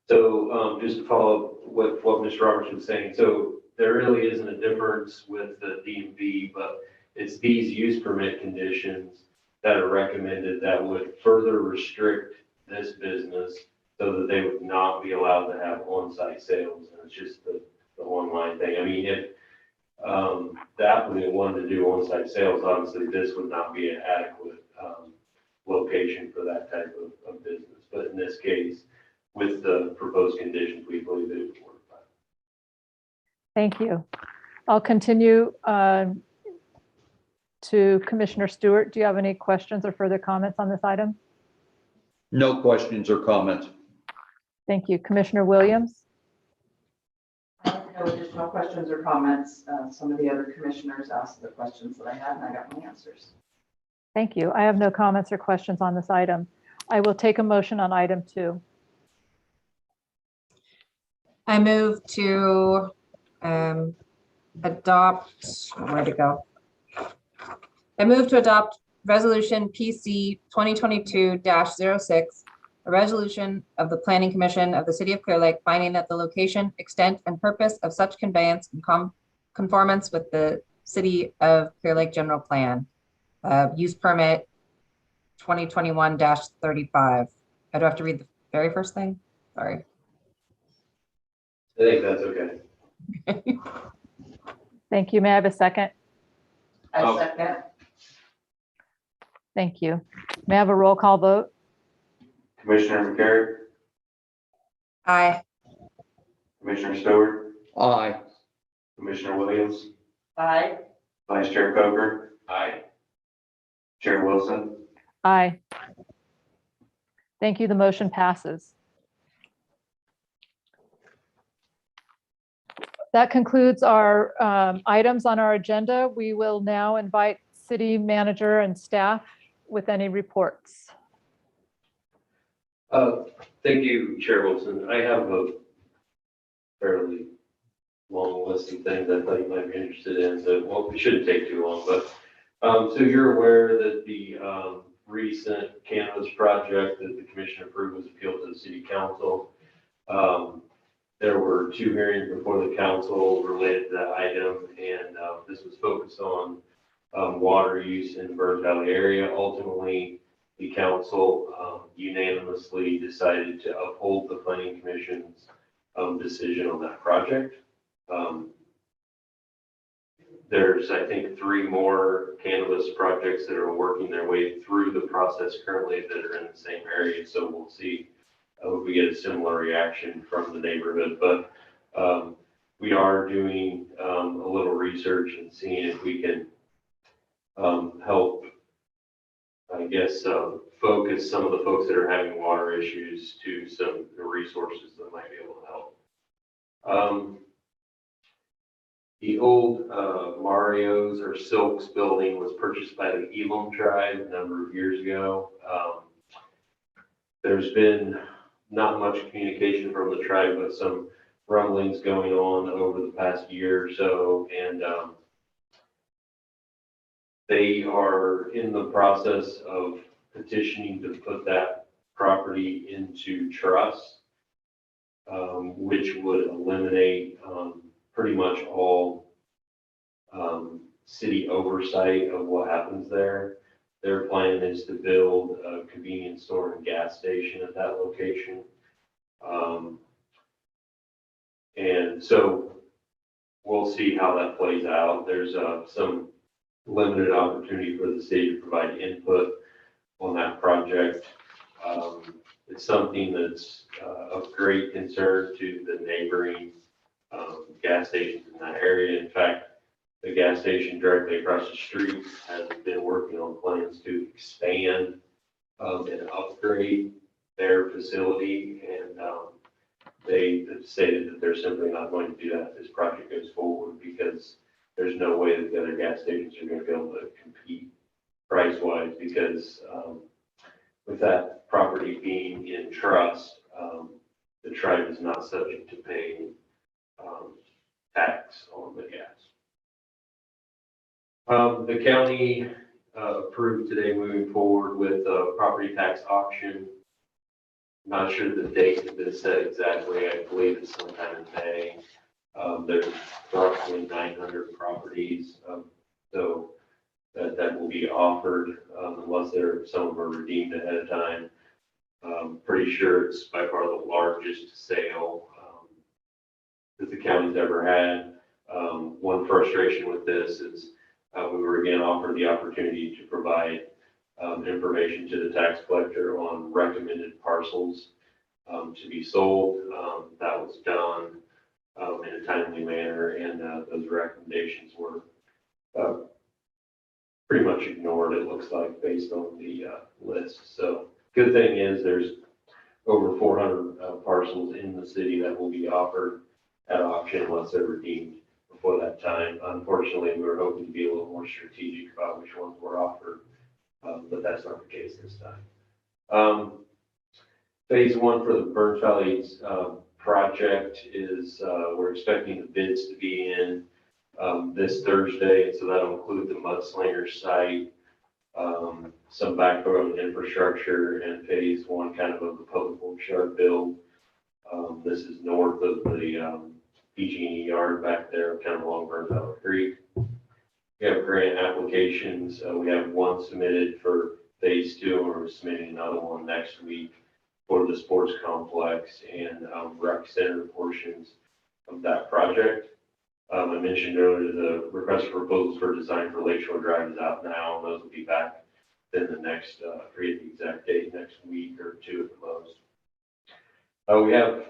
S6: So just to follow up with what Mr. Roberts was saying, so there really isn't a difference with the DMV, but it's these use permit conditions that are recommended that would further restrict this business so that they would not be allowed to have on-site sales. And it's just the online thing. I mean, if the applicant wanted to do on-site sales, obviously this would not be an adequate location for that type of business. But in this case, with the proposed conditions, we believe it would work.
S5: Thank you. I'll continue to Commissioner Stewart. Do you have any questions or further comments on this item?
S9: No questions or comments.
S5: Thank you. Commissioner Williams?
S4: I have no additional questions or comments. Some of the other commissioners asked the questions that I had, and I got my answers.
S5: Thank you. I have no comments or questions on this item. I will take a motion on item 2.
S7: I move to adopt, where'd it go? I move to adopt resolution PC 2022-06, a resolution of the Planning Commission of the City of Clearlake finding that the location, extent, and purpose of such conveyance in conformance with the City of Clearlake General Plan, use permit 2021-35. I do have to read the very first thing? Sorry.
S6: I think that's okay.
S5: Thank you. May I have a second?
S4: I second.
S5: Thank you. May I have a roll call vote?
S8: Commissioner McCary,
S7: Aye.
S8: Commissioner Stewart,
S9: Aye.
S8: Commissioner Williams,
S4: Aye.
S8: Vice Chair Coker,
S6: Aye.
S8: Chair Wilson.
S5: Aye. Thank you. The motion passes. That concludes our items on our agenda. We will now invite city manager and staff with any reports.
S6: Thank you, Chair Wilson. I have a fairly long list of things I thought you might be interested in. So, well, it shouldn't take too long, but so you're aware that the recent cannabis project that the commission approved was appealed to the city council. There were 2 hearings before the council related to that item, and this was focused on water use in the Burns Valley area. Ultimately, the council unanimously decided to uphold the planning commission's decision on that project. There's, I think, 3 more cannabis projects that are working their way through the process currently that are in the same area. So we'll see if we get a similar reaction from the neighborhood. But we are doing a little research and seeing if we can help, I guess, focus some of the folks that are having water issues to some resources that might be able to help. The old Mario's or Silks building was purchased by the Elam tribe a number of years ago. There's been not much communication from the tribe, but some rumblings going on over the past year or so. And they are in the process of petitioning to put that property into trust, which would eliminate pretty much all city oversight of what happens there. Their plan is to build a convenience store and gas station at that location. And so we'll see how that plays out. There's some limited opportunity for the city to provide input on that project. it's something that's of great concern to the neighboring gas stations in that area. In fact, the gas station directly across the street has been working on plans to expand and upgrade their facility, and they have stated that they're simply not going to do that if this project goes forward, because there's no way that the other gas stations are going to be able to compete price-wise, because with that property being in trust, the tribe is not subject to paying tax on the gas. The county approved today moving forward with a property tax auction. Not sure the date has been set exactly. I believe it's sometime in May. There's roughly 900 properties, so that will be offered unless some of them are redeemed ahead of time. Pretty sure it's by far the largest sale that the county's ever had. One frustration with this is we were again offered the opportunity to provide information to the tax collector on recommended parcels to be sold. That was done in a timely manner, and those recommendations were pretty much ignored, it looks like, based on the list. So good thing is there's over 400 parcels in the city that will be offered at auction unless they're redeemed before that time. Unfortunately, we were hoping to be a little more strategic about which ones were offered, but that's not the case this time. Phase one for the Burns Valley project is we're expecting the bids to be in this Thursday, so that'll include the mudslinger site, some backbone infrastructure, and phase one kind of the public works yard build. This is north of the PG&E yard back there, kind of along Burns Valley Creek. We have grant applications. We have one submitted for phase two, and we're submitting another one next week for the sports complex and rec center portions of that project. I mentioned earlier the request for proposals for design for Lakeshore Drive is out now, and those will be back in the next, I forget the exact date, next week or two at the most. We have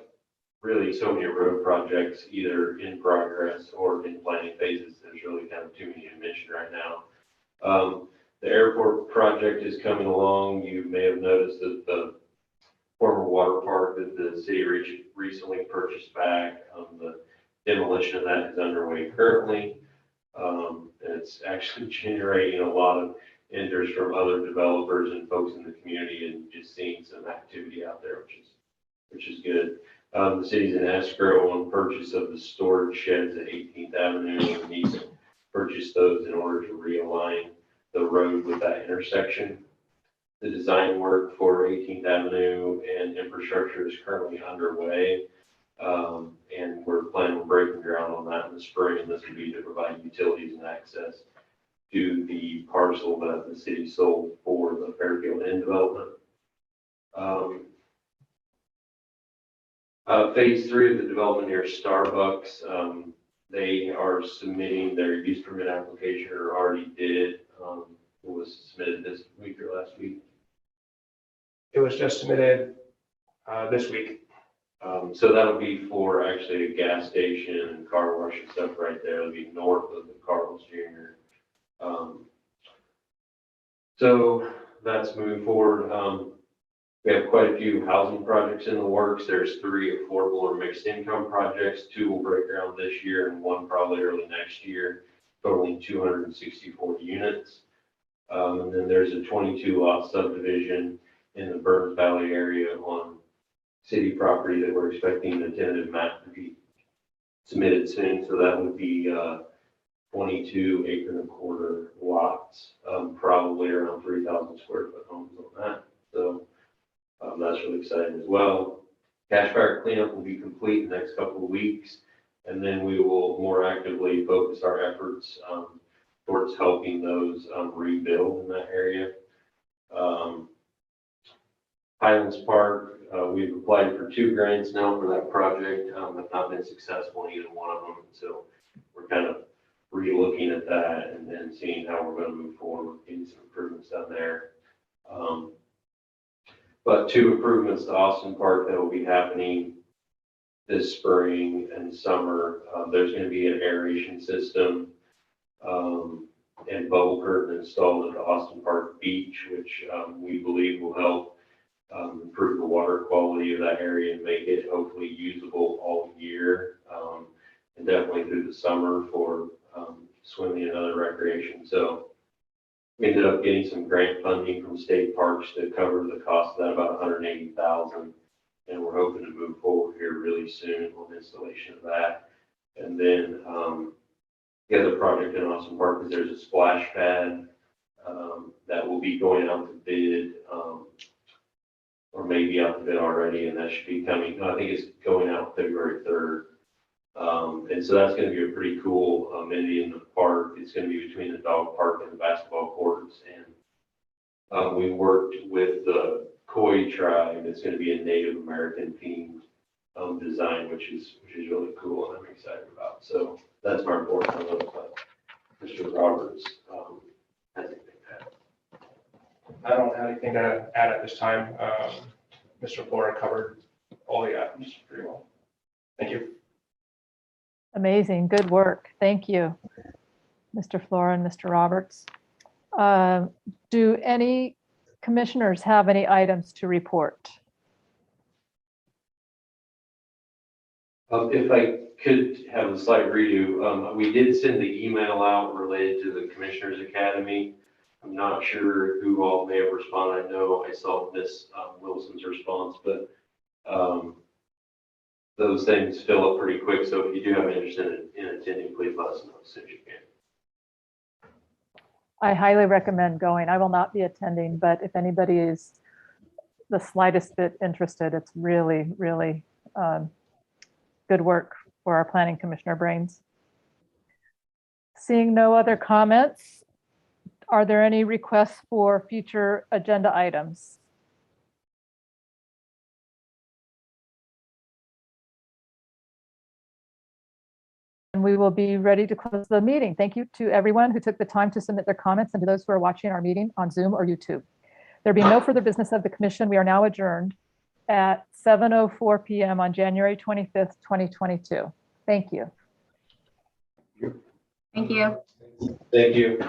S6: really so many road projects either in progress or in planning phases. There's really kind of too many to mention right now. The airport project is coming along. You may have noticed that the former water park that the city recently purchased back, the demolition of that is underway currently. And it's actually generating a lot of interest from other developers and folks in the community, and just seeing some activity out there, which is good. The city's in escrow on purchase of the storage sheds at 18th Avenue, and needs to purchase those in order to realign the road with that intersection. The design work for 18th Avenue and infrastructure is currently underway, and we're planning on breaking ground on that in the spring. This would be to provide utilities and access to the parcel that the city sold for the Fairfield Inn development. Phase three of the development near Starbucks, they are submitting their use permit application, or already did. It was submitted this week or last week.
S1: It was just submitted this week.
S6: So that'll be for actually a gas station and car wash and stuff right there. It'll be north of the Carl's Jr. So that's moving forward. We have quite a few housing projects in the works. There's 3 affordable or mixed income projects. 2 will break ground this year and 1 probably early next year, totaling 264 units. And then there's a 22 lot subdivision in the Burns Valley area on city property that we're expecting the tentative map to be submitted soon. So that would be 22 acre and a quarter lots, probably around 3,000 square foot homes on that. So that's really exciting as well. Cash fire cleanup will be complete in the next couple of weeks, and then we will more actively focus our efforts towards helping those rebuild in that area. Highlands Park, we've applied for 2 grants now for that project, have not been successful in either one of them. So we're kind of re-looking at that and then seeing how we're going to move forward, getting some improvements done there. But 2 improvements to Austin Park that will be happening this spring and summer. There's going to be an aeration system and bubble curtain installed at the Austin Park beach, which we believe will help improve the water quality of that area and make it hopefully usable all year, and definitely through the summer for swimming and other recreation. So we ended up getting some grant funding from state parks to cover the cost of that, about $180,000. And we're hoping to move forward here really soon on installation of that. And then the other project in Austin Park is there's a splash pad that will be going out to bid, or maybe out to bid already, and that should be coming. I think it's going out February 3rd. And so that's going to be a pretty cool amenity in the park. It's going to be between the dog park and the basketball courts. And we worked with the Khoi tribe. It's going to be a Native American themed design, which is really cool, and I'm excited about. So that's my report. I don't know if Mr. Roberts has anything to add.
S1: I don't have anything to add at this time. Mr. Flora covered all the items pretty well. Thank you.
S5: Amazing, good work. Thank you, Mr. Flora and Mr. Roberts. Do any commissioners have any items to report?
S6: If I could have a slight redo, we did send the email out related to the Commissioners Academy. I'm not sure who all may have responded. I know I saw Miss Wilson's response, but those things fill up pretty quick. So if you do have an interest in attending, please let us know as soon as you can.
S5: I highly recommend going. I will not be attending, but if anybody is the slightest bit interested, it's really, really good work for our planning commissioner brains. Seeing no other comments, are there any requests for future agenda items? And we will be ready to close the meeting. Thank you to everyone who took the time to submit their comments and to those who are watching our meeting on Zoom or YouTube. There being no further business of the commission, we are now adjourned at 7:04 p.m. on January 25th, 2022. Thank you.
S7: Thank you.
S6: Thank you.